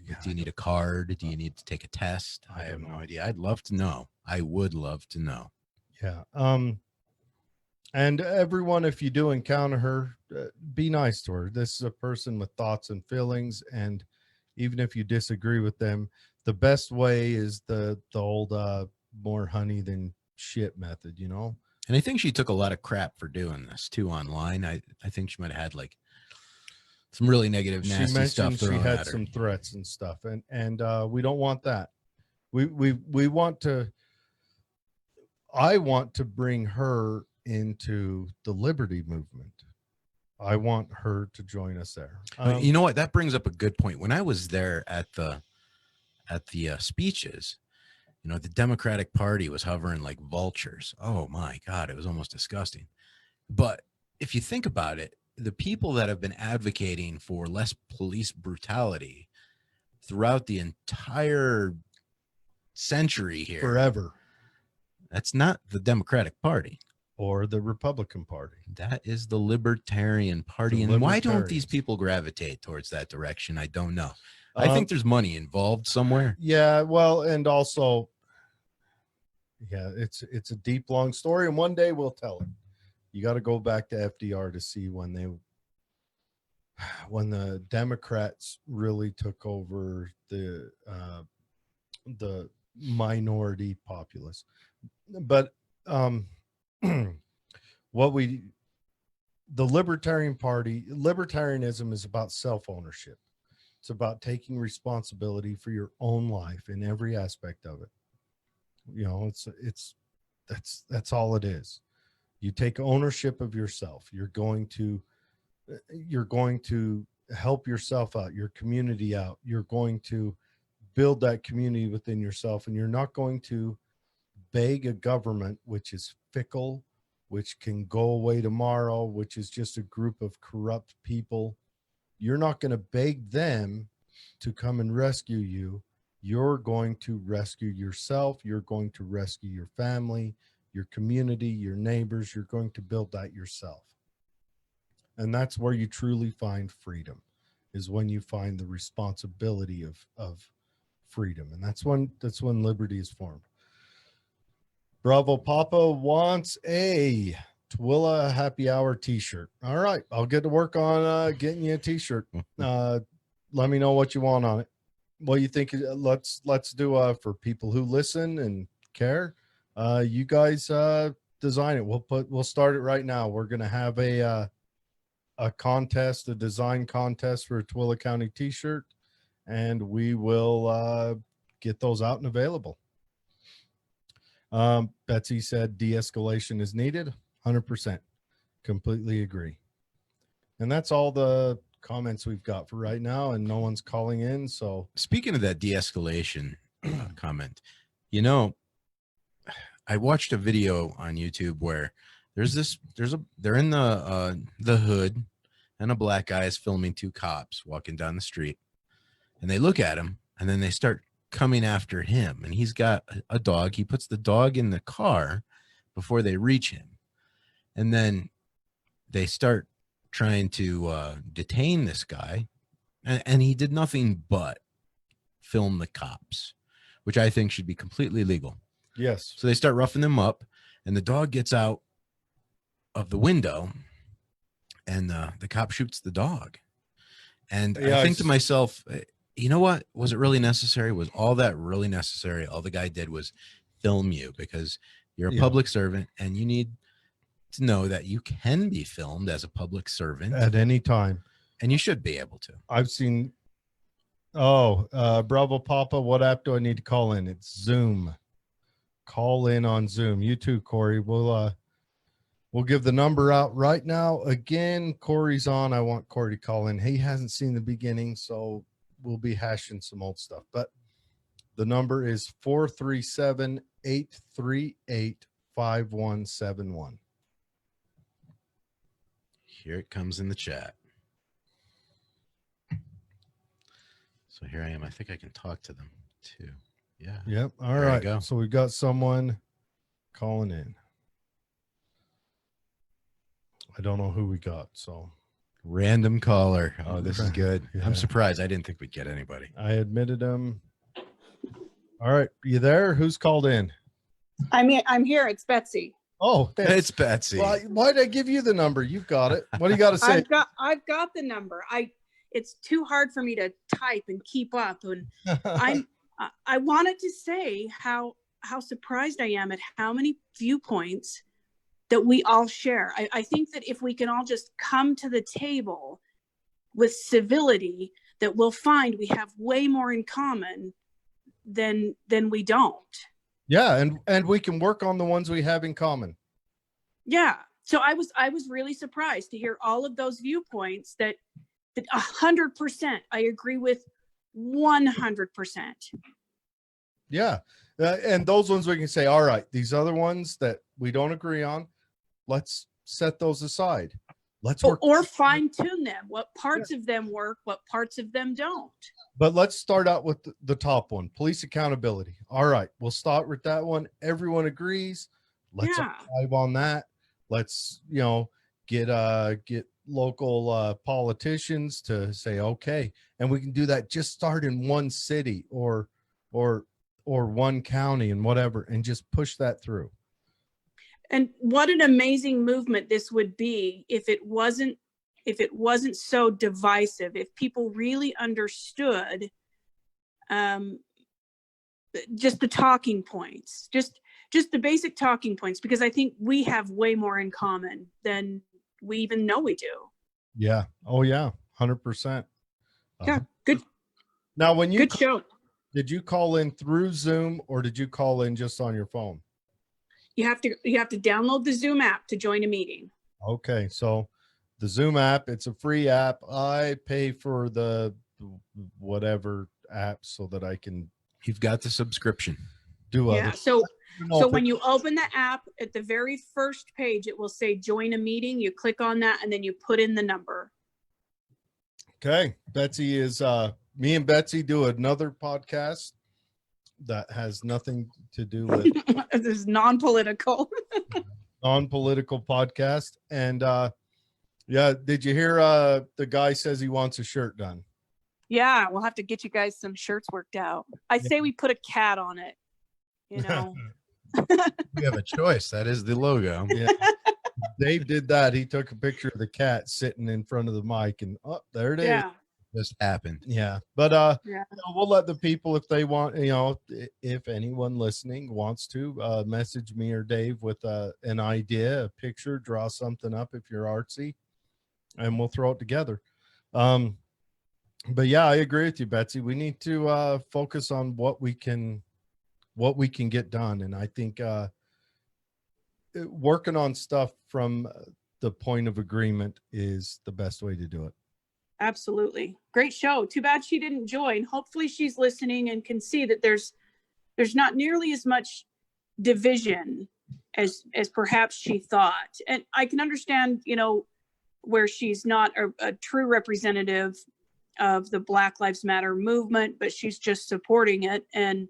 Yeah, do you need a card? Do you need to take a test? I have no idea. I'd love to know. I would love to know. Yeah. And everyone, if you do encounter her, be nice to her. This is a person with thoughts and feelings, and even if you disagree with them, the best way is the old more honey than shit method, you know. And I think she took a lot of crap for doing this too online. I think she might have had like some really negative, nasty stuff thrown she had at her. some threats and stuff, and we don't want that. We want to. I want to bring her into the liberty movement. I want her to join us there. You know what? That brings up a good point. When I was there at the speeches, you know, the Democratic Party was hovering like vultures. Oh my God, it was almost disgusting. But if you think about it, the people that have been advocating for less police brutality throughout the entire century here, forever, that's not the Democratic Party or the Republican Party. That is the Libertarian Party. And why don't these people gravitate towards that direction? I don't know. I think there's money involved somewhere. Yeah, well, and also, yeah, it's a deep, long story, and one day we'll tell it. You got to go back to FDR to see when the Democrats really took over the minority populace. But the Libertarian Party, libertarianism is about self-ownership. It's about taking responsibility for your own life in every aspect of it. You know, that's all it is. You take ownership of yourself. You're going to help yourself out, your community out. You're going to build that community within yourself, and you're not going to beg a government which is fickle, which can go away tomorrow, which is just a group of corrupt people. You're not going to beg them to come and rescue you, you're going to rescue yourself. You're going to rescue your family, your community, your neighbors. You're going to build that yourself. And that's where you truly find freedom, is when you find the responsibility of freedom. And that's when liberty is formed. Bravo Papa wants a Twilla Happy Hour t-shirt. All right, I'll get to work on getting you a t-shirt. Let me know what you want on it. What you think? Let's do for people who listen and care. You guys design it. We'll start it right now. We're gonna have a contest, a design contest for a Twilla County t-shirt, and we will get those out and available. Betsy said de-escalation is needed. 100%. Completely agree. And that's all the comments we've got for right now, and no one's calling in. So speaking of that de-escalation comment, you know, I watched a video on YouTube where they're in the hood, and a black guy is filming two cops walking down the street, and they look at him, and then they start coming after him, and he's got a dog. He puts the dog in the car before they reach him, and then they start trying to detain this guy, and he did nothing but film the cops, which I think should be completely legal. Yes. So they start roughing them up, and the dog gets out of the window, and the cop shoots the dog. And yeah, I think to myself, you know what? Was it really necessary? Was all that really necessary? All the guy did was film you, because you're a public servant, and you need to know that you can be filmed as a public servant at any time, and you should be able to. I've seen. Bravo Papa, what app do I need to call in? It's Zoom. Call in on Zoom. You too, Corey. We'll give the number out right now. Again, Corey's on. I want Corey to call in. He hasn't seen the beginning, so we'll be hashing some old stuff. But the number is 437-838-5171. Here it comes in the chat. So here I am. I think I can talk to them too. Yeah. Yep. All right. Go. So we've got someone calling in. I don't know who we got. So random caller. Oh, this is good. Yeah. I'm surprised. I didn't think we'd get anybody. I admitted him. All right. You there? Who's called in? I'm here. It's Betsy. Oh, it's Betsy. Why did I give you the number? You've got it. What do you got to say? I've got the number. It's too hard for me to type and keep up. And I wanted to say how surprised I am at how many viewpoints that we all share. I think that if we can all just come to the table with civility, that we'll find we have way more in common than we don't. Yeah, and we can work on the ones we have in common. Yeah. So I was really surprised to hear all of those viewpoints that 100% I agree with 100%. Yeah. And those ones we can say, all right, these other ones that we don't agree on, let's set those aside. Let's work or fine tune them. What parts of them work, what parts of them don't. But let's start out with the top one, police accountability. All right, we'll start with that one. Everyone agrees. Let's dive on that. Let's, get local politicians to say, okay, and we can do that. Just start in one city or one county and whatever, and just push that through. And what an amazing movement this would be if it wasn't so divisive, if people really understood just the talking points, just the basic talking points, because I think we have way more in common than we even know we do. Yeah. Oh yeah. 100%. Yeah. Good. Now, when you good show. Did you call in through Zoom or did you call in just on your phone? You have to download the Zoom app to join a meeting. Okay. So the Zoom app, it's a free app. I pay for the whatever app so that I can. You've got the subscription. Yeah. So when you open the app, at the very first page, it will say join a meeting. You click on that and then you put in the number. Okay. Betsy is me and Betsy do another podcast that has nothing to do with This is non-political. non-political podcast. And yeah, did you hear the guy says he wants a shirt done? Yeah, we'll have to get you guys some shirts worked out. I say we put a cat on it. You know. We have a choice. That is the logo. Yeah. Dave did that. He took a picture of the cat sitting in front of the mic, and oh, there it is. Yeah. Just happened. Yeah. But Yeah. you know, we'll let the people, if they want, you know, if anyone listening wants to message me or Dave with an idea, a picture, draw something up if you're artsy, and we'll throw it together. But yeah, I agree with you, Betsy. We need to focus on what we can get done. And I think working on stuff from the point of agreement is the best way to do it. Absolutely. Great show. Too bad she didn't join. Hopefully she's listening and can see that there's not nearly as much division as perhaps she thought. And I can understand, you know, where she's not a true representative of the Black Lives Matter movement, but she's just supporting it. And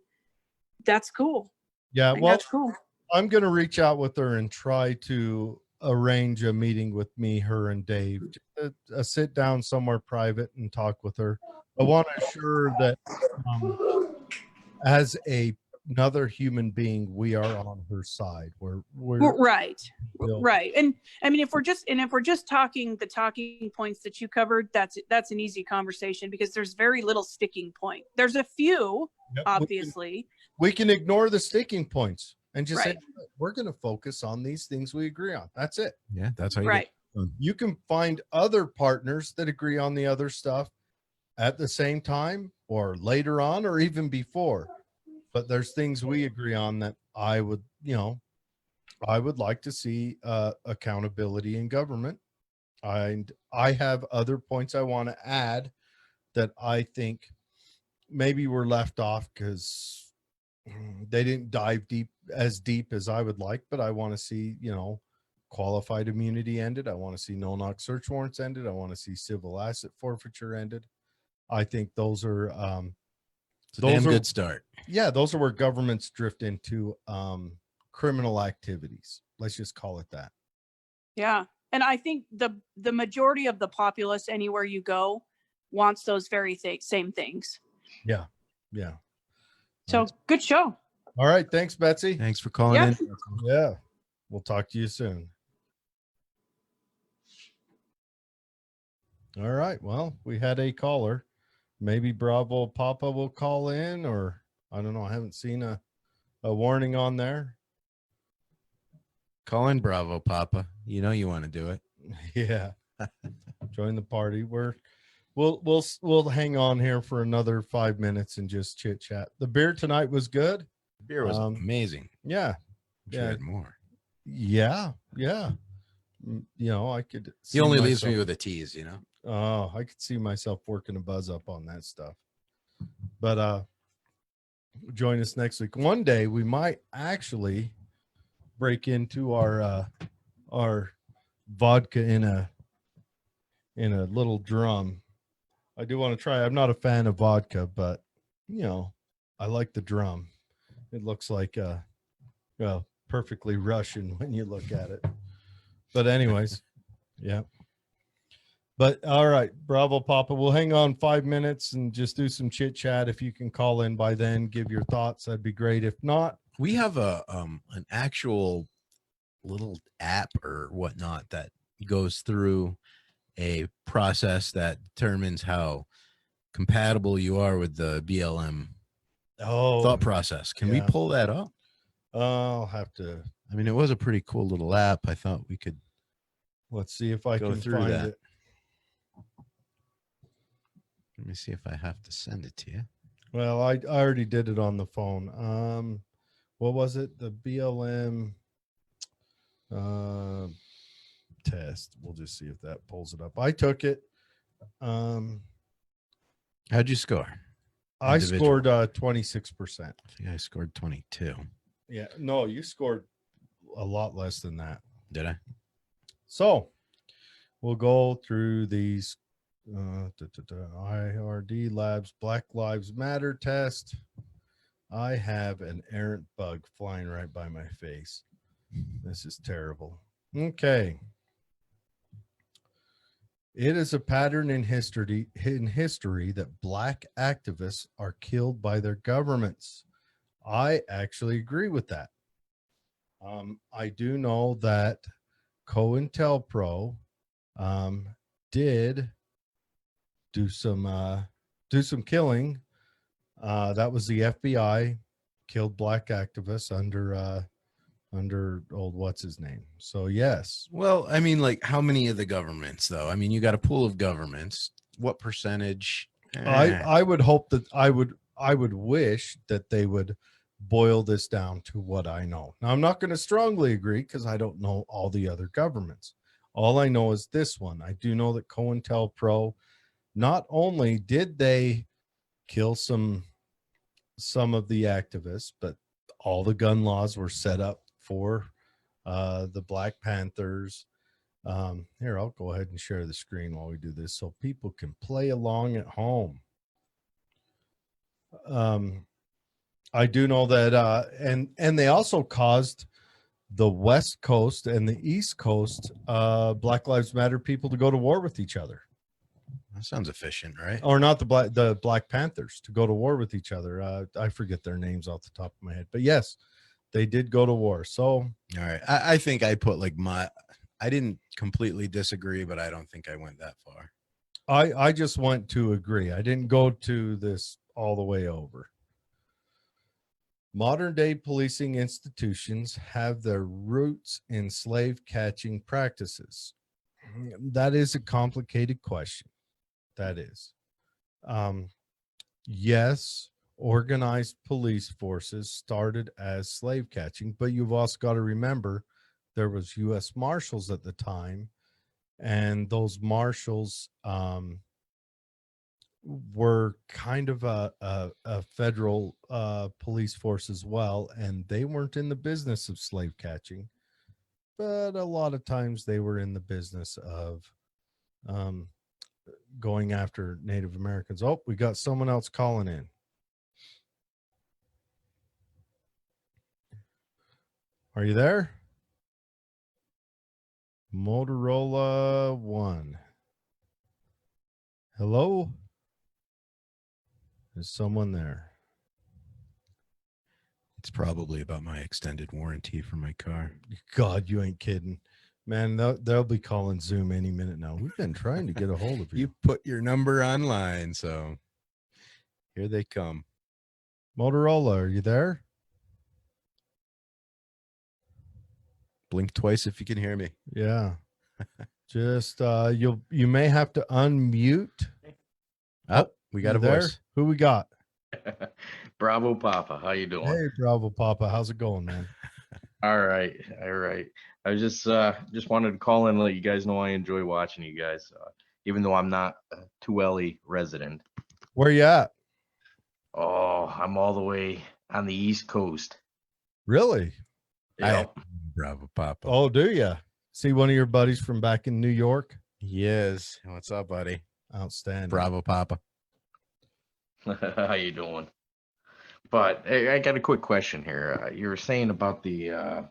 that's cool. Yeah. Well, that's cool. I'm going to reach out with her and try to arrange a meeting with me, her, and Dave, a sit down somewhere private and talk with her. I want to assure that as another human being, we are on her side. We're right. And I mean, if we're just talking the talking points that you covered, that's an easy conversation because there's very little sticking point. There's a few, obviously. We can ignore the sticking points and just right. say, we're going to focus on these things we agree on. That's it. Yeah, that's how you right. You can find other partners that agree on the other stuff at the same time or later on or even before. But there's things we agree on that I would like to see accountability in government. And I have other points I want to add that I think maybe were left off because they didn't dive deep as I would like, but I want to see, you know, qualified immunity ended. I want to see no-knock search warrants ended. I want to see civil asset forfeiture ended. I think those are it's a damn good start. Yeah, those are where governments drift into criminal activities. Let's just call it that. Yeah, and I think the majority of the populace, anywhere you go, wants those very same things. Yeah. So good show. All right. Thanks, Betsy. Thanks for calling in. Yeah. We'll talk to you soon. All right. Well, we had a caller. Maybe Bravo Papa will call in, or I don't know. I haven't seen a warning on there. Call in, Bravo Papa. You know you want to do it. Yeah. Join the party. We'll hang on here for another 5 minutes and just chit chat. The beer tonight was good. The beer was amazing. Yeah. Yeah. More. Yeah. You know, I could. He only leaves me with a tease, you know. Oh, I could see myself working a buzz up on that stuff. But join us next week. One day we might actually break into our vodka in a little drum. I do want to try. I'm not a fan of vodka, but you know, I like the drum. It looks like perfectly Russian when you look at it. But anyways, yeah. But all right, Bravo Papa, we'll hang on 5 minutes and just do some chit chat. If you can call in by then, give your thoughts, that'd be great. If not, we have an actual little app or whatnot that goes through a process that determines how compatible you are with the BLM thought process. Can we pull that up? I'll have to. I mean, it was a pretty cool little app. I thought we could. Let's see if I can find it. Let me see if I have to send it to you. Well, I already did it on the phone. What was it? The BLM test. We'll just see if that pulls it up. I took it. How'd you score? I scored 26%. I think I scored 22. Yeah, no, you scored a lot less than that. Did I? So we'll go through these IRD Labs Black Lives Matter test. I have an errant bug flying right by my face. This is terrible. Okay. It is a pattern in history that black activists are killed by their governments. I actually agree with that. I do know that COINTELPRO did do some killing. That was the FBI killed black activists under old what's his name. So yes. Well, I mean, like, how many of the governments, though? I mean, you got a pool of governments. What percentage? I would hope that I would wish that they would boil this down to what I know. Now I'm not going to strongly agree because I don't know all the other governments. All I know is this one. I do know that COINTELPRO, not only did they kill some of the activists, but all the gun laws were set up for the Black Panthers. Here, I'll go ahead and share the screen while we do this so people can play along at home. I do know that, and they also caused the West Coast and the East Coast Black Lives Matter people to go to war with each other. That sounds efficient, right? Or not the Black Panthers to go to war with each other. I forget their names off the top of my head, but yes, they did go to war. So All right. I think I put like I didn't completely disagree, but I don't think I went that far. I just went to agree. I didn't go to this all the way over. Modern day policing institutions have their roots in slave catching practices. That is a complicated question. That is. Yes, organized police forces started as slave catching, but you've also got to remember there was U.S. Marshals at the time, and those marshals were kind of a federal police force as well, and they weren't in the business of slave catching, but a lot of times they were in the business of going after Native Americans. Oh, we got someone else calling in. Are you there? Motorola One. Hello? Is someone there? It's probably about my extended warranty for my car. God, you ain't kidding. Man, they'll be calling Zoom any minute now. We've been trying to get a hold of you. You put your number online, so here they come. Motorola, are you there? Blink twice if you can hear me. Yeah. Just you may have to unmute. Oh, we got You a there? voice. Who we got? Bravo Papa, how you doing? Hey, Bravo Papa. How's it going, man? All right. I was just wanted to call in and let you guys know I enjoy watching you guys, even though I'm not a Tueli resident. Where you at? Oh, I'm all the way on the East Coast. Really? Yep. Bravo, Papa. Oh, do you? See one of your buddies from back in New York? Yes. What's up, buddy? Outstanding. Bravo, Papa. How you doing? But hey, I got a quick question here. You were saying about the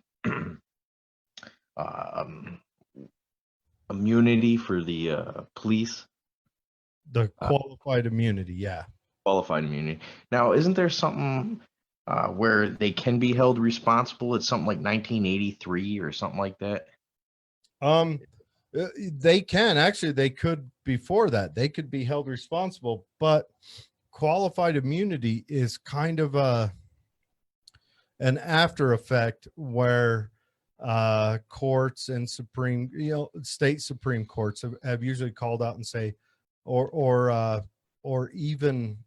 immunity for the police, The qualified immunity, yeah. qualified immunity. Now, isn't there something where they can be held responsible? It's something like 1983 or something like that. They can actually. They could before that. They could be held responsible, but qualified immunity is kind of an after effect where courts and state supreme courts have usually called out and say, or even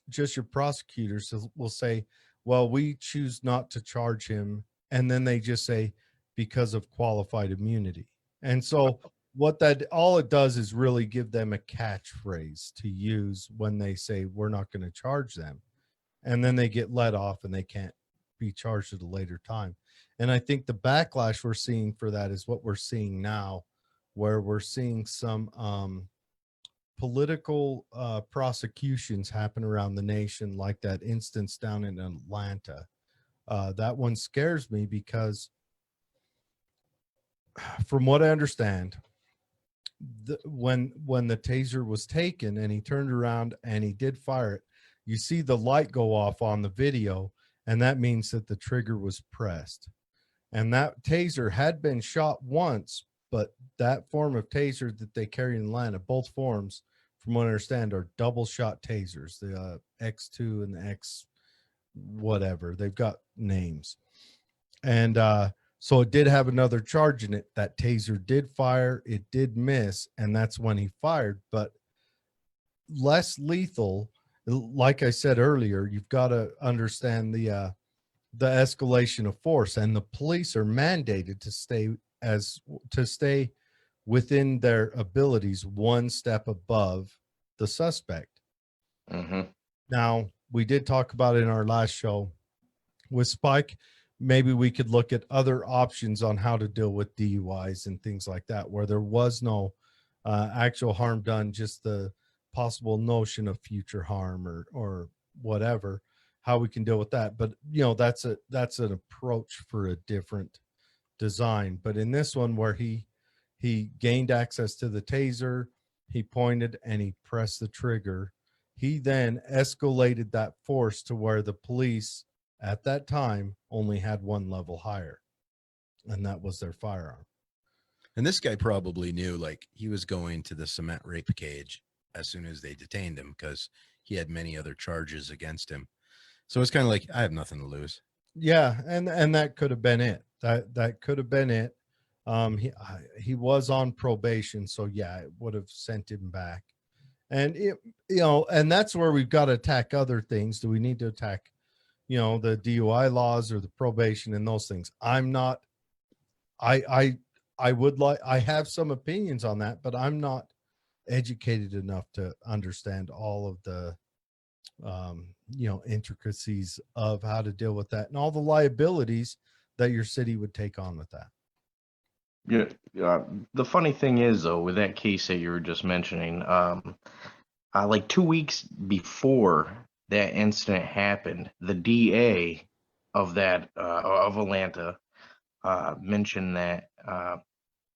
just your prosecutors will say, well, we choose not to charge him, and then they just say because of qualified immunity. And so what that all it does is really give them a catchphrase to use when they say we're not going to charge them, and then they get let off and they can't be charged at a later time. And I think the backlash we're seeing for that is what we're seeing now, where we're seeing some political prosecutions happen around the nation, like that instance down in Atlanta. That one scares me because, from what I understand, when the taser was taken and he turned around and he did fire it, you see the light go off on the video, and that means that the trigger was pressed. And that taser had been shot once, but that form of taser that they carry in Atlanta, both forms, from what I understand, are double shot tasers, the X2 and the X whatever. They've got names. And so it did have another charge in it. That taser did fire, it did miss, and that's when he fired. But less lethal, like I said earlier, you've got to understand the escalation of force, and the police are mandated to stay within their abilities, one step above the suspect. Now, we did talk about in our last show with Spike, maybe we could look at other options on how to deal with DUIs and things like that, where there was no actual harm done, just the possible notion of future harm or whatever, how we can deal with that. But that's an approach for a different design. But in this one, where he gained access to the taser, he pointed and he pressed the trigger, he then escalated that force to where the police at that time only had one level higher, and that was their firearm. And this guy probably knew, like, he was going to the cement rape cage as soon as they detained him, because he had many other charges against him. So it's kind of like, I have nothing to lose. Yeah, and that could have been it. That could have been it. He was on probation, so yeah, it would have sent him back. And and that's where we've got to attack other things. Do we need to attack, the DUI laws or the probation and those things? I'm not. I have some opinions on that, but I'm not educated enough to understand all of the intricacies of how to deal with that and all the liabilities that your city would take on with that. Yeah. The funny thing is, though, with that case that you were just mentioning, like 2 weeks before that incident happened, the DA of Atlanta mentioned that a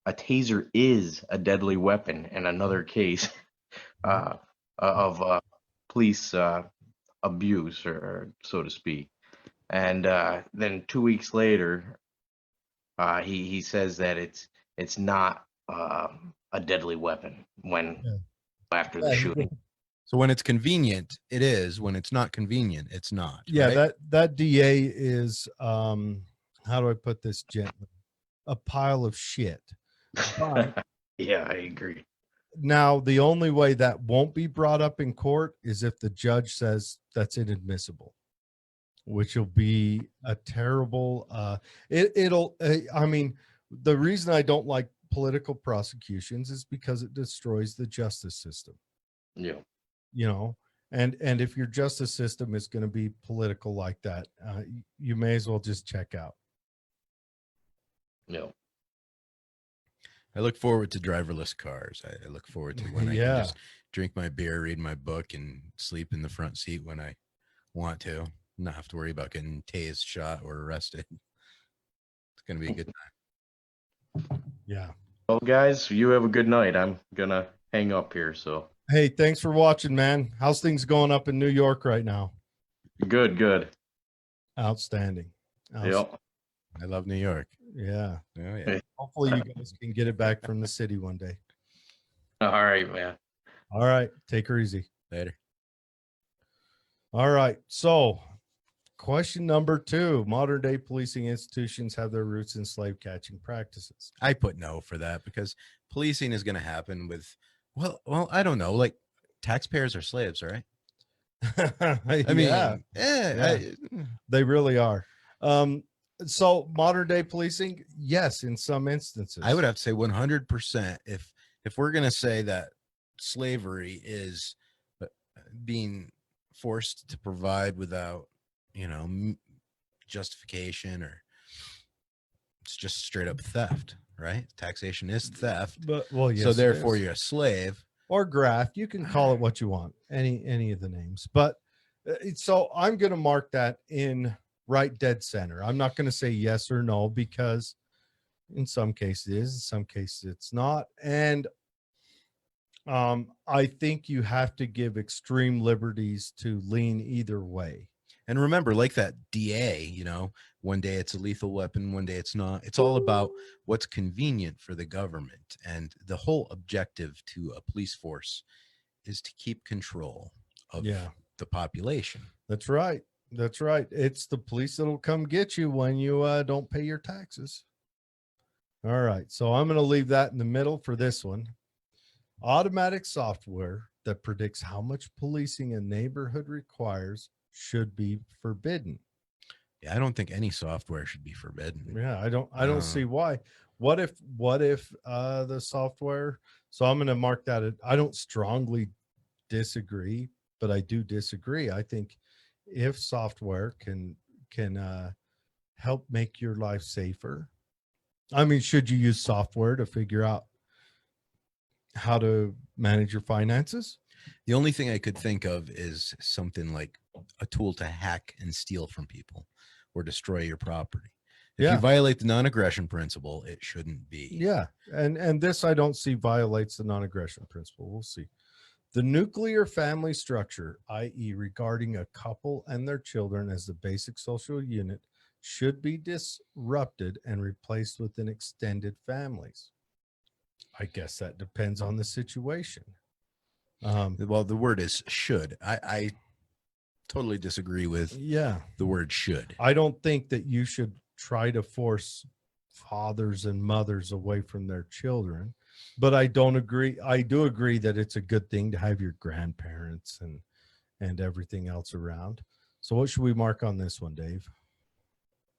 taser is a deadly weapon in another case of police abuse, or so to speak. And then 2 weeks later, he says that it's not a deadly weapon after the shooting. So when it's convenient, it is. When it's not convenient, it's not. Yeah, right? that DA is how do I put this gently? A pile of shit. But Yeah, I agree. now, the only way that won't be brought up in court is if the judge says that's inadmissible, which will be a terrible. I mean, the reason I don't like political prosecutions is because it destroys the justice system. Yeah. And if your justice system is going to be political like that, you may as well just check out. Yeah. I look forward to driverless cars. I look forward to when I can just drink my beer, read my book, and sleep in the front seat when I want to. Not have to worry about getting tased, shot, or arrested. It's going to be a good time. Yeah. Well, guys, you have a good night. I'm going to hang up here. So, hey, thanks for watching, man. How's things going up in New York right now? Good. Outstanding. Yep. I love New York. Yeah. Oh, yeah. Hopefully you guys can get it back from the city one day. All right, man. All right. Take her easy. Later. All right. So, question number 2. Modern day policing institutions have their roots in slave catching practices. I put no for that, because policing is going to happen with, well, I don't know. Like, taxpayers are slaves, right? I mean, they really are. So modern day policing, yes, in some instances. I would have to say 100%. If we're going to say that slavery is being forced to provide without, justification, or it's just straight up theft, right? Taxation is theft. But well, yes, so therefore you're a slave. or graft. You can call it what you want, any of the names. But so I'm going to mark that in right dead center. I'm not going to say yes or no, because in some cases it is, in some cases it's not. And I think you have to give extreme liberties to lean either way. And remember, like that DA, you know, one day it's a lethal weapon, one day it's not. It's all about what's convenient for the government. And the whole objective to a police force is to keep control of the population. That's right. That's right. It's the police that'll come get you when you don't pay your taxes. All right. So I'm going to leave that in the middle for this one. Automatic software that predicts how much policing a neighborhood requires should be forbidden. Yeah, I don't think any software should be forbidden. Yeah, I don't see why. What if the software, so I'm going to mark that. I don't strongly disagree, but I do disagree. I think if software can help make your life safer, I mean, should you use software to figure out how to manage your finances? The only thing I could think of is something like a tool to hack and steal from people or destroy your property. If you violate the non-aggression principle, it shouldn't be. Yeah. And this I don't see violates the non-aggression principle. We'll see. The nuclear family structure, i.e. regarding a couple and their children as the basic social unit, should be disrupted and replaced with an extended families. I guess that depends on the situation. Well, the word is should. I totally disagree with the word should. I don't think that you should try to force fathers and mothers away from their children, but I don't agree. I do agree that it's a good thing to have your grandparents and everything else around. So what should we mark on this one, Dave?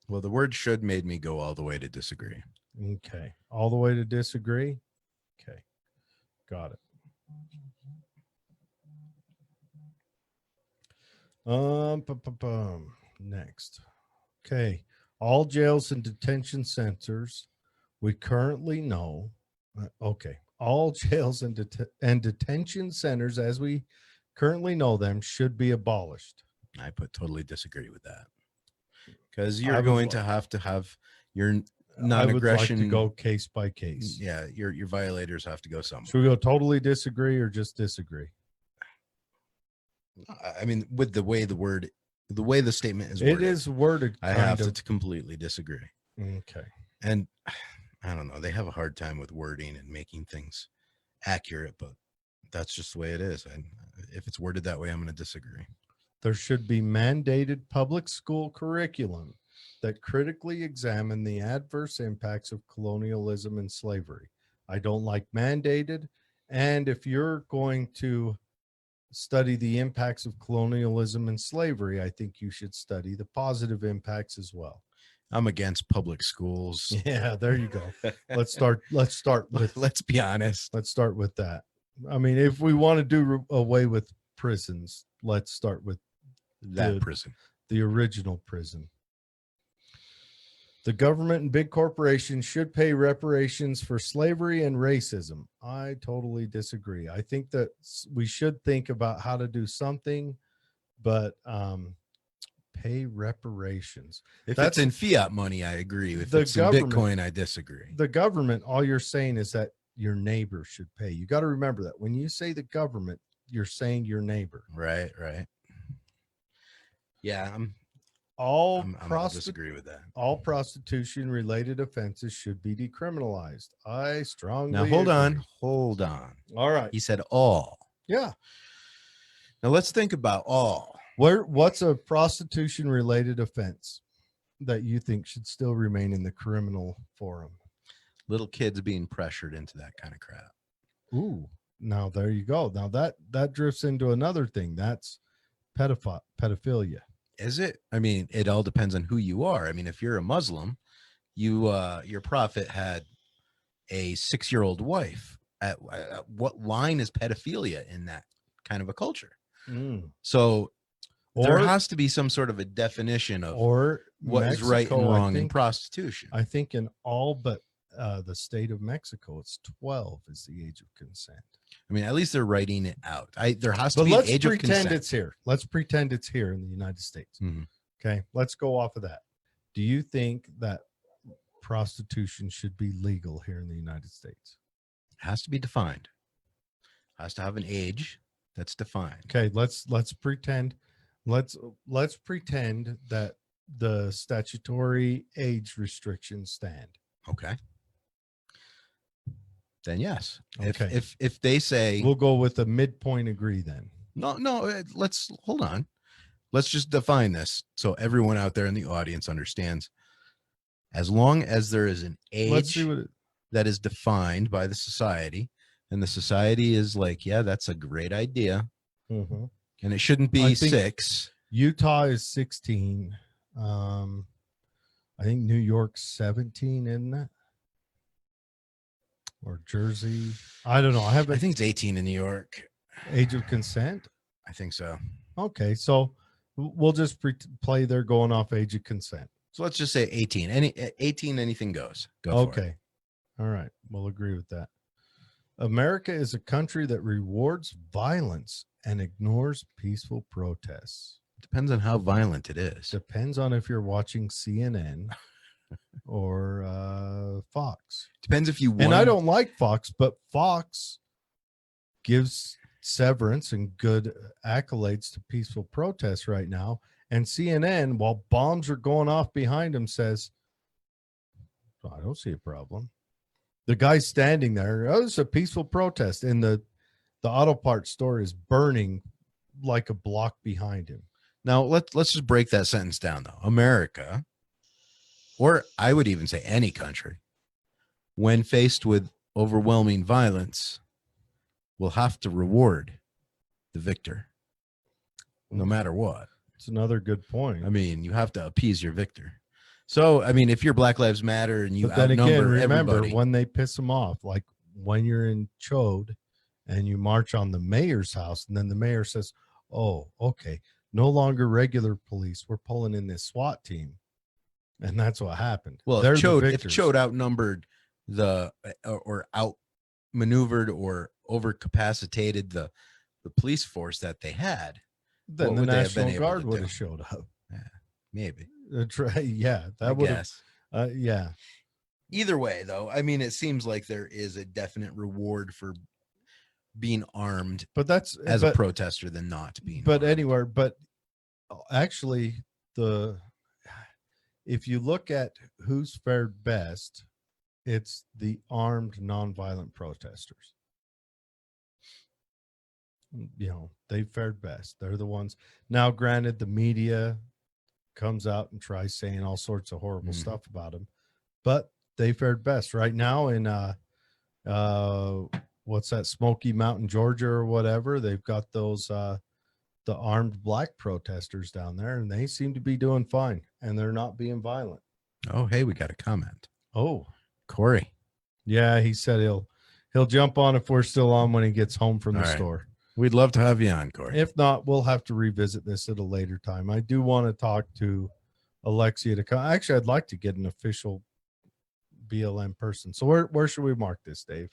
Well, the word should made me go all the way to disagree. Okay. All the way to disagree. Okay. Got it. Next. Okay. All jails and detention centers we currently know. Okay. All jails and detention centers as we currently know them should be abolished. I totally disagree with that. Because you're going to have your non-aggression. I would like to go case by case. Yeah, your violators have to go somewhere. Should we go totally disagree or just disagree? I mean, with the way the statement is worded, it is worded. I have to completely disagree. Okay. And I don't know. They have a hard time with wording and making things accurate, but that's just the way it is. And if it's worded that way, I'm going to disagree. There should be mandated public school curriculum that critically examine the adverse impacts of colonialism and slavery. I don't like mandated. And if you're going to study the impacts of colonialism and slavery, I think you should study the positive impacts as well. I'm against public schools. Yeah, there you go. Let's start with, let's be honest. Let's start with that. I mean, if we want to do away with prisons, let's start with prison, the original prison. The government and big corporations should pay reparations for slavery and racism. I totally disagree. I think that we should think about how to do something, but pay reparations. If that's in fiat money, I agree. If it's in Bitcoin, I disagree. The government, all you're saying is that your neighbor should pay. You got to remember that when you say the government, you're saying your neighbor. Right. Yeah, I'll disagree with that. All prostitution related offenses should be decriminalized. I strongly Now hold on. All right. He said all. Yeah. Now let's think about all. What's a prostitution related offense that you think should still remain in the criminal forum? Little kids being pressured into that kind of crap. Ooh, now there you go. Now that drifts into another thing. That's pedophilia. Is it? I mean, it all depends on who you are. I mean, if you're a Muslim, your prophet had a 6-year-old wife. At what line is pedophilia in that kind of a culture? So there has to be some sort of a definition of what is right and wrong in prostitution. I think in all but the state of Mexico, it's 12 is the age of consent. I mean, at least they're writing it out. There has to But be an let's age of pretend consent. it's here. Let's pretend it's here in the United States. Mhm. Okay, let's go off of that. Do you think that prostitution should be legal here in the United States? It has to be defined. Has to have an age that's defined. Okay, let's pretend let's pretend that the statutory age restrictions stand. Okay. Then yes. Okay. If they say We'll go with a midpoint agree then. no, let's hold on. Let's just define this so everyone out there in the audience understands. As long as there is an Let's see age what it, that is defined by the society, and the society is like, yeah, that's a great idea, Mhm. and it shouldn't be I think- 6. Utah is 16. I think New York's 17, isn't it? Or Jersey. I don't know. I I haven't think it's 18 in New York. age of consent. I think so. Okay, so we'll just play they're going off age of consent. So let's just say 18. 18, anything goes. Go for it. Okay. All right. We'll agree with that. America is a country that rewards violence and ignores peaceful protests. Depends on how violent it is. Depends on if you're watching CNN or Fox. Depends if you want. And I don't like Fox, but Fox gives severance and good accolades to peaceful protests right now. And CNN, while bombs are going off behind him, says, "Oh, I don't see a problem." The guy's standing there. Oh, it's a peaceful protest. And the auto parts store is burning like a block behind him. Now let's just break that sentence down though. America, or I would even say any country, when faced with overwhelming violence, will have to reward the victor, no matter what. It's another good point. I mean, you have to appease your victor. So, I mean, if you're Black Lives Matter and you But then outnumber again, remember everybody, when they piss them off, like when you're in Chode and you march on the mayor's house, and then the mayor says, "Oh, okay, no longer regular police. We're pulling in this SWAT team," and that's what happened. well, They're if the Chode victors. outnumbered the or outmaneuvered or overcapacitated the police force that they had, then what the would they have been National able Guard to would do? have showed up. maybe. Yeah, I that would have. guess. Yeah, Either way, though, I mean, it seems like there is a definite reward for being armed but that's as but, a protester than not being. But armed. anywhere, but actually, if you look at who's fared best, it's the armed nonviolent protesters. You know, they fared best. They're the ones. Now, granted, the media comes out and tries saying all sorts of horrible Mhm. stuff about them, but they fared best right now in what's that, Smoky Mountain, Georgia, or whatever. They've got those the armed black protesters down there, and they seem to be doing fine, and they're not being violent. Oh, hey, we got a comment. Oh, Corey. yeah, he said he'll jump on if we're still on when he gets home from the All right. store. We'd love to have you on, Corey. If not, we'll have to revisit this at a later time. I do want to talk to Alexia to come. Actually, I'd like to get an official BLM person. So where should we mark this, Dave?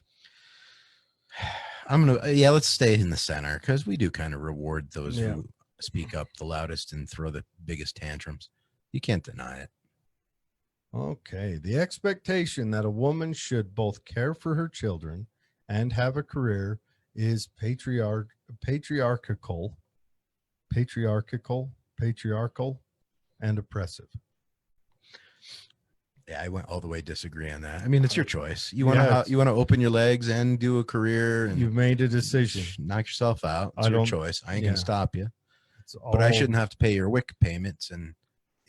Let's stay in the center because we do kind of reward those Yeah. who speak up the loudest and throw the biggest tantrums. You can't deny it. Okay. The expectation that a woman should both care for her children and have a career is patriarchal, and oppressive. Yeah, I went all the way disagree on that. I mean, it's your choice. You Yeah, want to open your legs and do a career and You've made a decision. knock yourself out. It's I your don't- choice. I ain't yeah. gonna stop you. It's But I all- shouldn't have to pay your WIC payments and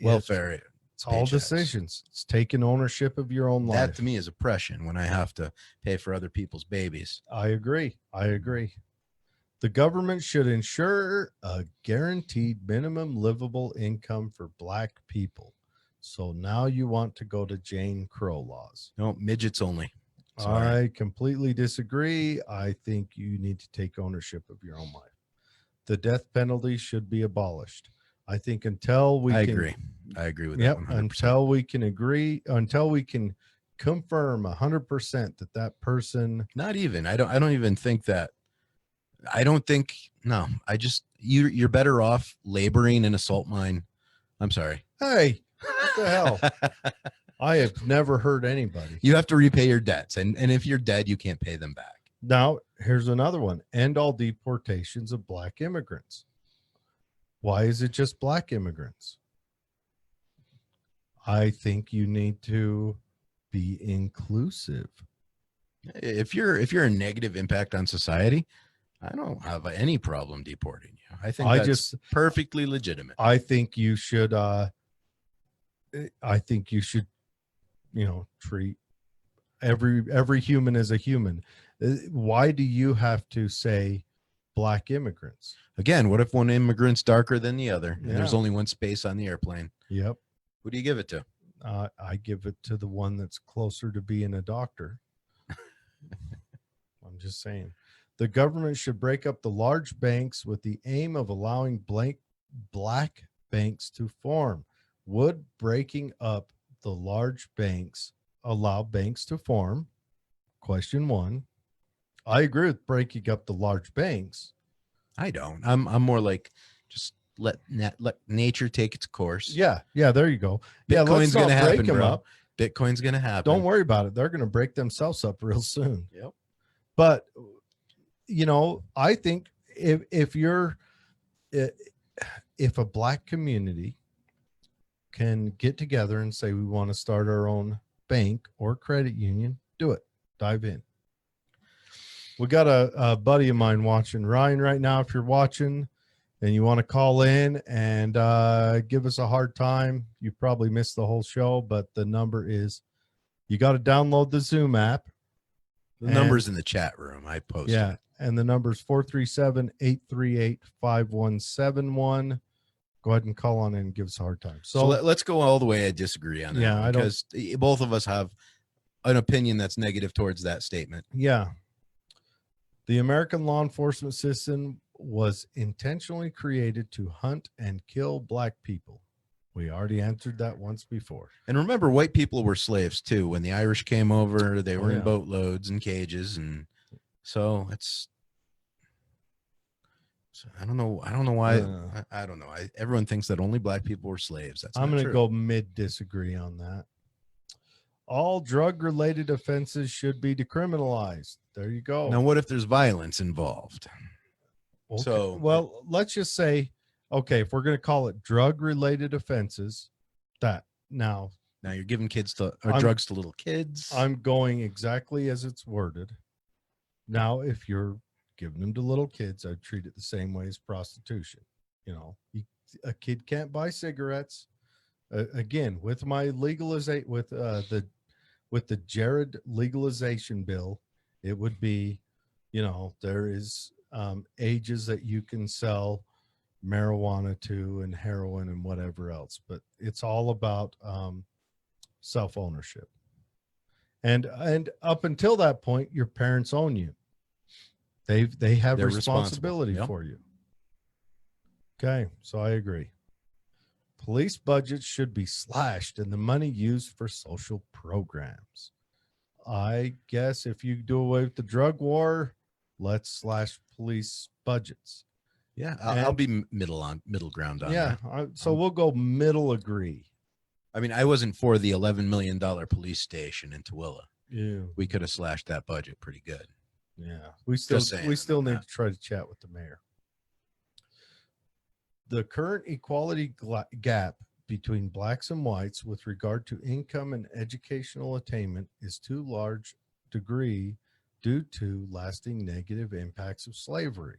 welfare. It's all paychecks. decisions. It's taking ownership of your own That life. to me is oppression when I have to pay for other people's babies. I agree. The government should ensure a guaranteed minimum livable income for black people. So now you want to go to Jane Crow laws. No, midgets only. Sorry. I completely disagree. I think you need to take ownership of your own life. The death penalty should be abolished. I think until we I can agree. I agree with Yep. that 100%. Until we can confirm 100% that that person. Not even. I don't even think that. I don't think. No. I just you're better off laboring in a salt mine. I'm sorry. Hey, what the hell? I have never heard anybody. You have to repay your debts, and if you're dead, you can't pay them back. Now, here's another one. End all deportations of black immigrants. Why is it just black immigrants? I think you need to be inclusive. If you're a negative impact on society, I don't have any problem deporting you. I think that's perfectly legitimate. I think you should treat every human as a human. Why do you have to say black immigrants? Again, what if one immigrant's darker than the other and there's Yeah. only one space on the airplane? Yep. Who do you give it to? I give it to the one that's closer to being a doctor. I'm just saying. The government should break up the large banks with the aim of allowing black banks to form. Would breaking up the large banks allow banks to form? Question one. I agree with breaking up the large banks. I don't. I'm more like just let nature take its course. Yeah, there you go. Bitcoin's going to happen, them bro. up. Bitcoin's gonna happen. Don't worry about it. They're going to break themselves up real soon. Yep. But I think if a black community can get together and say we want to start our own bank or credit union, do it. Dive in. We got a buddy of mine watching, Ryan, right now. If you're watching and you want to call in and give us a hard time, you probably missed the whole show, but the number is, you got to download the Zoom app. The number's in the chat room. I posted. Yeah. And the number is 437-838-5171. Go ahead and call on in and give us a hard time. So let's go all the way. I disagree on that. Yeah, because both of us have an opinion that's negative towards that statement. Yeah. The American law enforcement system was intentionally created to hunt and kill black people. We already answered that once before. And remember, white people were slaves too. When the Irish came over, they were yeah. in boatloads and cages. And so I don't know why. I don't know. Everyone thinks that only black people were slaves. I'm going to go mid disagree on that. All drug related offenses should be decriminalized. There you go. Now, what if there's violence involved? Okay. So, well, let's just say, okay, if we're going to call it drug related offenses, that now you're giving drugs to little kids. I'm going exactly as it's worded. Now, if you're giving them to little kids, I'd treat it the same way as prostitution. A kid can't buy cigarettes. Again, with my with the Jared legalization bill, it would be, there is ages that you can sell marijuana to and heroin and whatever else, but it's all about self-ownership. And up until that point, your parents own you. They have They're responsibility for you. Okay, so I agree. Police budgets should be slashed and the money used for social programs. I guess if you do away with the drug war, let's slash police budgets. Yeah, I'll be middle ground on that. So we'll go middle agree. I mean, I wasn't for the $11 million police station in Tooele. Yeah, We could have slashed that budget pretty good. Yeah, we still need to try to chat with the mayor. The current equality gap between blacks and whites with regard to income and educational attainment is too large degree due to lasting negative impacts of slavery.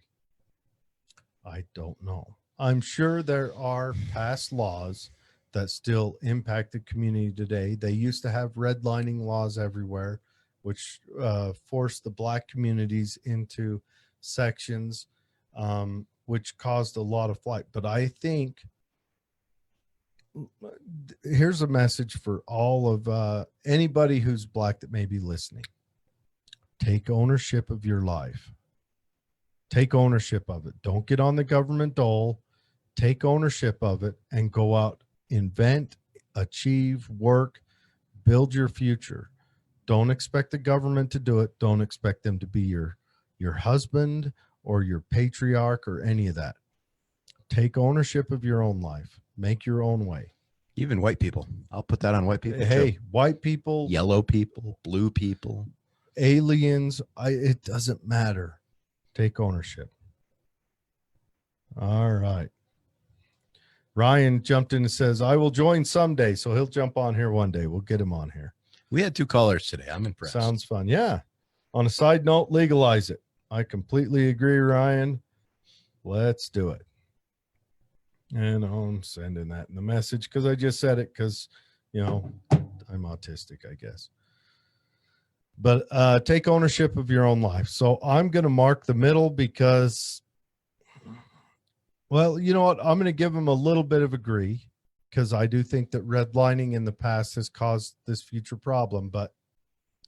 I don't know. I'm sure there are past laws that still impact the community today. They used to have redlining laws everywhere, which forced the black communities into sections, which caused a lot of flight. But I think here's a message for all of anybody who's black that may be listening. Take ownership of your life. Take ownership of it. Don't get on the government dole. Take ownership of it and go out, invent, achieve, work, build your future. Don't expect the government to do it. Don't expect them to be your husband or your patriarch or any of that. Take ownership of your own life. Make your own way. Even white people. I'll put that on white people. Hey, too. white people, Yellow people, blue people. aliens, it doesn't matter. Take ownership. All right. Ryan jumped in and says, I will join someday. So he'll jump on here one day. We'll get him on here. We had 2 callers today. I'm impressed. Sounds fun. Yeah. On a side note, legalize it. I completely agree, Ryan. Let's do it. And I'm sending that in the message because I just said it because, I'm autistic, I guess. But take ownership of your own life. So I'm going to mark the middle because, well, you know what? I'm going to give him a little bit of agree because I do think that redlining in the past has caused this future problem. But,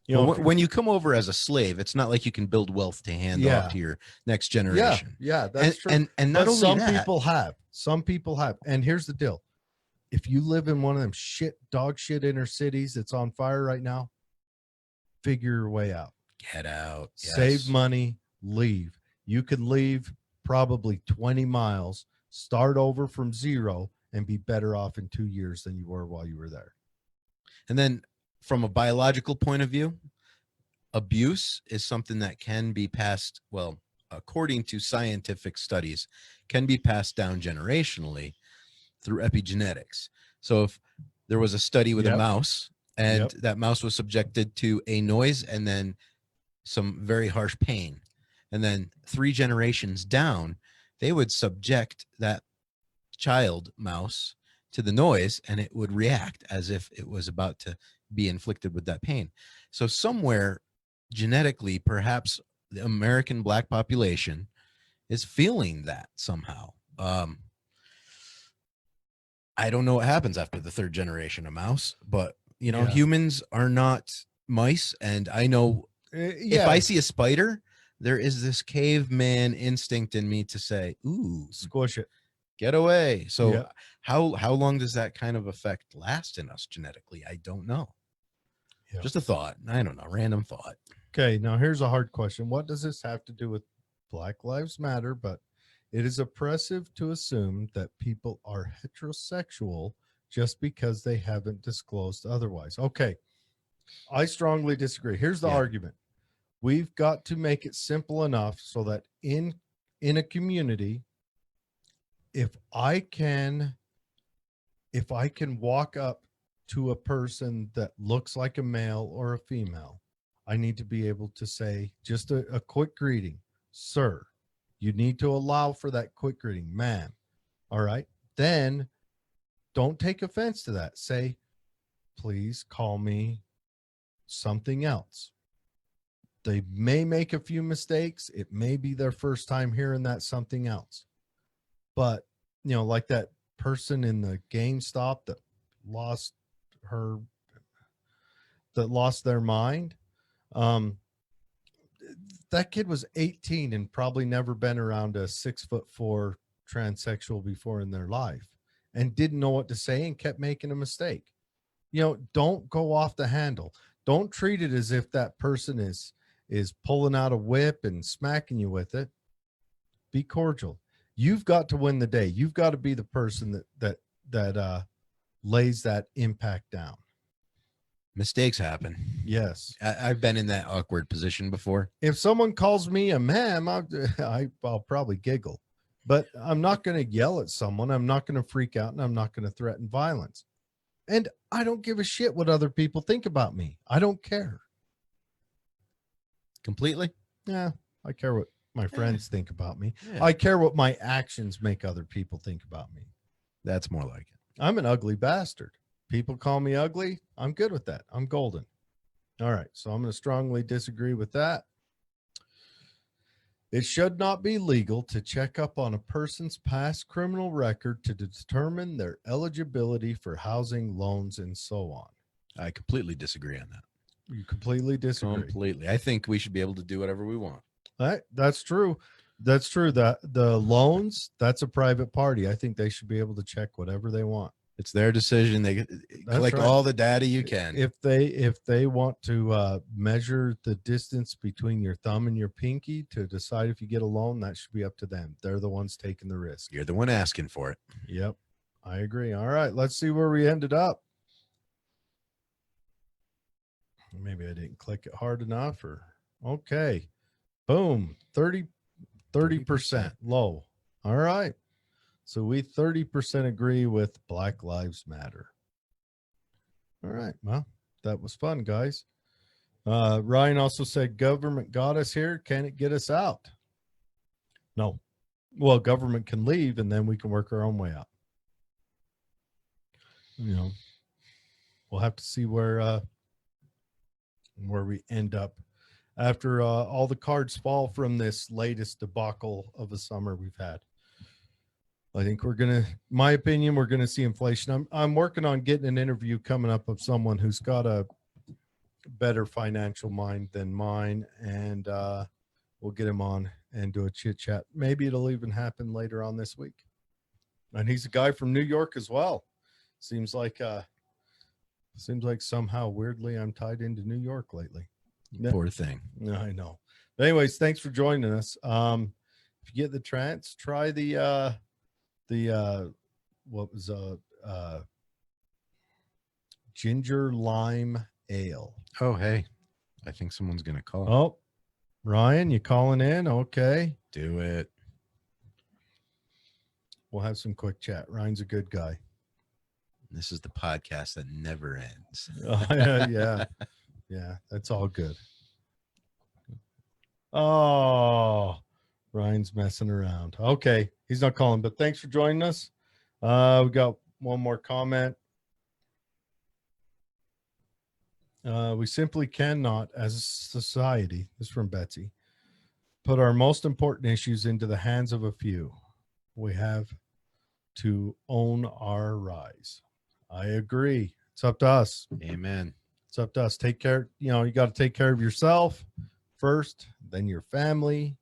when you come over as a slave, it's not like you can build wealth to hand off to your next generation. Yeah, that's true. And not but only some that, people have. Some people have. And here's the deal. If you live in one of them dog shit inner cities that's on fire right now, figure your way out. get out. Save money, leave. You can leave probably 20 miles, start over from zero, and be better off in 2 years than you were while you were there. And then from a biological point of view, abuse is something that can be passed, well, according to scientific studies, can be passed down generationally through epigenetics. So if there was a study with a mouse and that mouse was subjected to a noise and then some very harsh pain, and then 3 generations down, they would subject that child mouse to the noise and it would react as if it was about to be inflicted with that pain. So somewhere genetically, perhaps the American Black population is feeling that somehow. I don't know what happens after the 3rd generation of mouse, but humans are not mice. And I know if I see a spider, there is this caveman instinct in me to say, ooh, squish it, get away. So how long does that kind of effect last in us genetically? I don't know. Just a thought. I don't know. Random thought. Okay. Now here's a hard question. What does this have to do with Black Lives Matter? But it is oppressive to assume that people are heterosexual just because they haven't disclosed otherwise. Okay. I strongly disagree. Here's the argument. We've got to make it simple enough so that in a community, if I can walk up to a person that looks like a male or a female, I need to be able to say just a quick greeting. Sir, you need to allow for that quick greeting, ma'am. All right. Then don't take offense to that. Say, please call me something else. They may make a few mistakes. It may be their first time hearing that something else. But, like that person in the GameStop that lost their mind. That kid was 18 and probably never been around a 6'4" transsexual before in their life and didn't know what to say and kept making a mistake. Don't go off the handle. Don't treat it as if that person is pulling out a whip and smacking you with it. Be cordial. You've got to win the day. You've got to be the person that lays that impact down. Mistakes happen. Yes. I've been in that awkward position before. If someone calls me a ma'am, I'll probably giggle, but I'm not going to yell at someone. I'm not going to freak out, and I'm not going to threaten violence. And I don't give a shit what other people think about me. I don't care. Completely? Yeah, I care what my friends think about me. Yeah. I care what my actions make other people think about me. That's more like it. I'm an ugly bastard. People call me ugly. I'm good with that. I'm golden. All right. So I'm going to strongly disagree with that. It should not be legal to check up on a person's past criminal record to determine their eligibility for housing, loans, and so on. I completely disagree on that. You completely disagree. Completely. I think we should be able to do whatever we want. That's true. That's true. That the loans, that's a private party. I think they should be able to check whatever they want. It's their decision. They collect right. all the data you can. If they want to measure the distance between your thumb and your pinky to decide if you get a loan, that should be up to them. They're the ones taking the risk. You're the one asking for it. Yep, I agree. All right, let's see where we ended up. Maybe I didn't click it hard enough, or okay. Boom, 30% low. All right. So we 30% agree with Black Lives Matter. All right. Well, that was fun, guys. Ryan also said, government got us here. Can it get us out? No. Well, government can leave and then we can work our own way out. You know, we'll have to see where we end up after all the cards fall from this latest debacle of a summer we've had. I think my opinion, we're going to see inflation. I'm working on getting an interview coming up of someone who's got a better financial mind than mine. And we'll get him on and do a chit chat. Maybe it'll even happen later on this week. And he's a guy from New York as well. Seems like somehow weirdly I'm tied into New York lately. Poor thing. I know. But anyways, thanks for joining us. If you get the trance, try the ginger lime ale. Oh, hey, I think someone's going to call. Oh, Ryan, you calling in? Okay. Do it. We'll have some quick chat. Ryan's a good guy. This is the podcast that never ends. Yeah. Yeah, that's all good. Oh, Ryan's messing around. Okay, he's not calling, but thanks for joining us. We got one more comment. We simply cannot, as a society, this is from Betsy, put our most important issues into the hands of a few. We have to own our rise. I agree. It's up to us. Amen. It's up to us. Take care. You know, you got to take care of yourself first, then your family,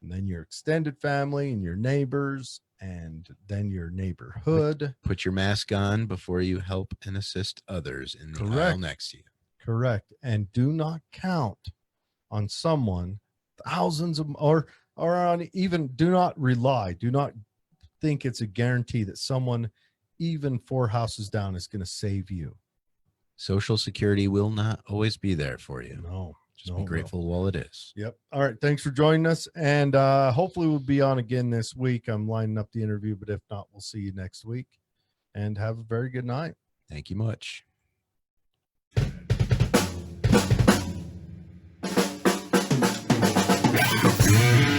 and then your extended family and your neighbors, and then your neighborhood. Put your mask on before you help and assist others in the aisle next to you. Correct. And do not count on someone thousands of or on even do not think it's a guarantee that someone even 4 houses down is going to save you. Social Security will not always be there for you. No. Just be grateful while it is. Yep. All right. Thanks for joining us. And hopefully we'll be on again this week. I'm lining up the interview, but if not, we'll see you next week. And have a very good night. Thank you much. Yeah.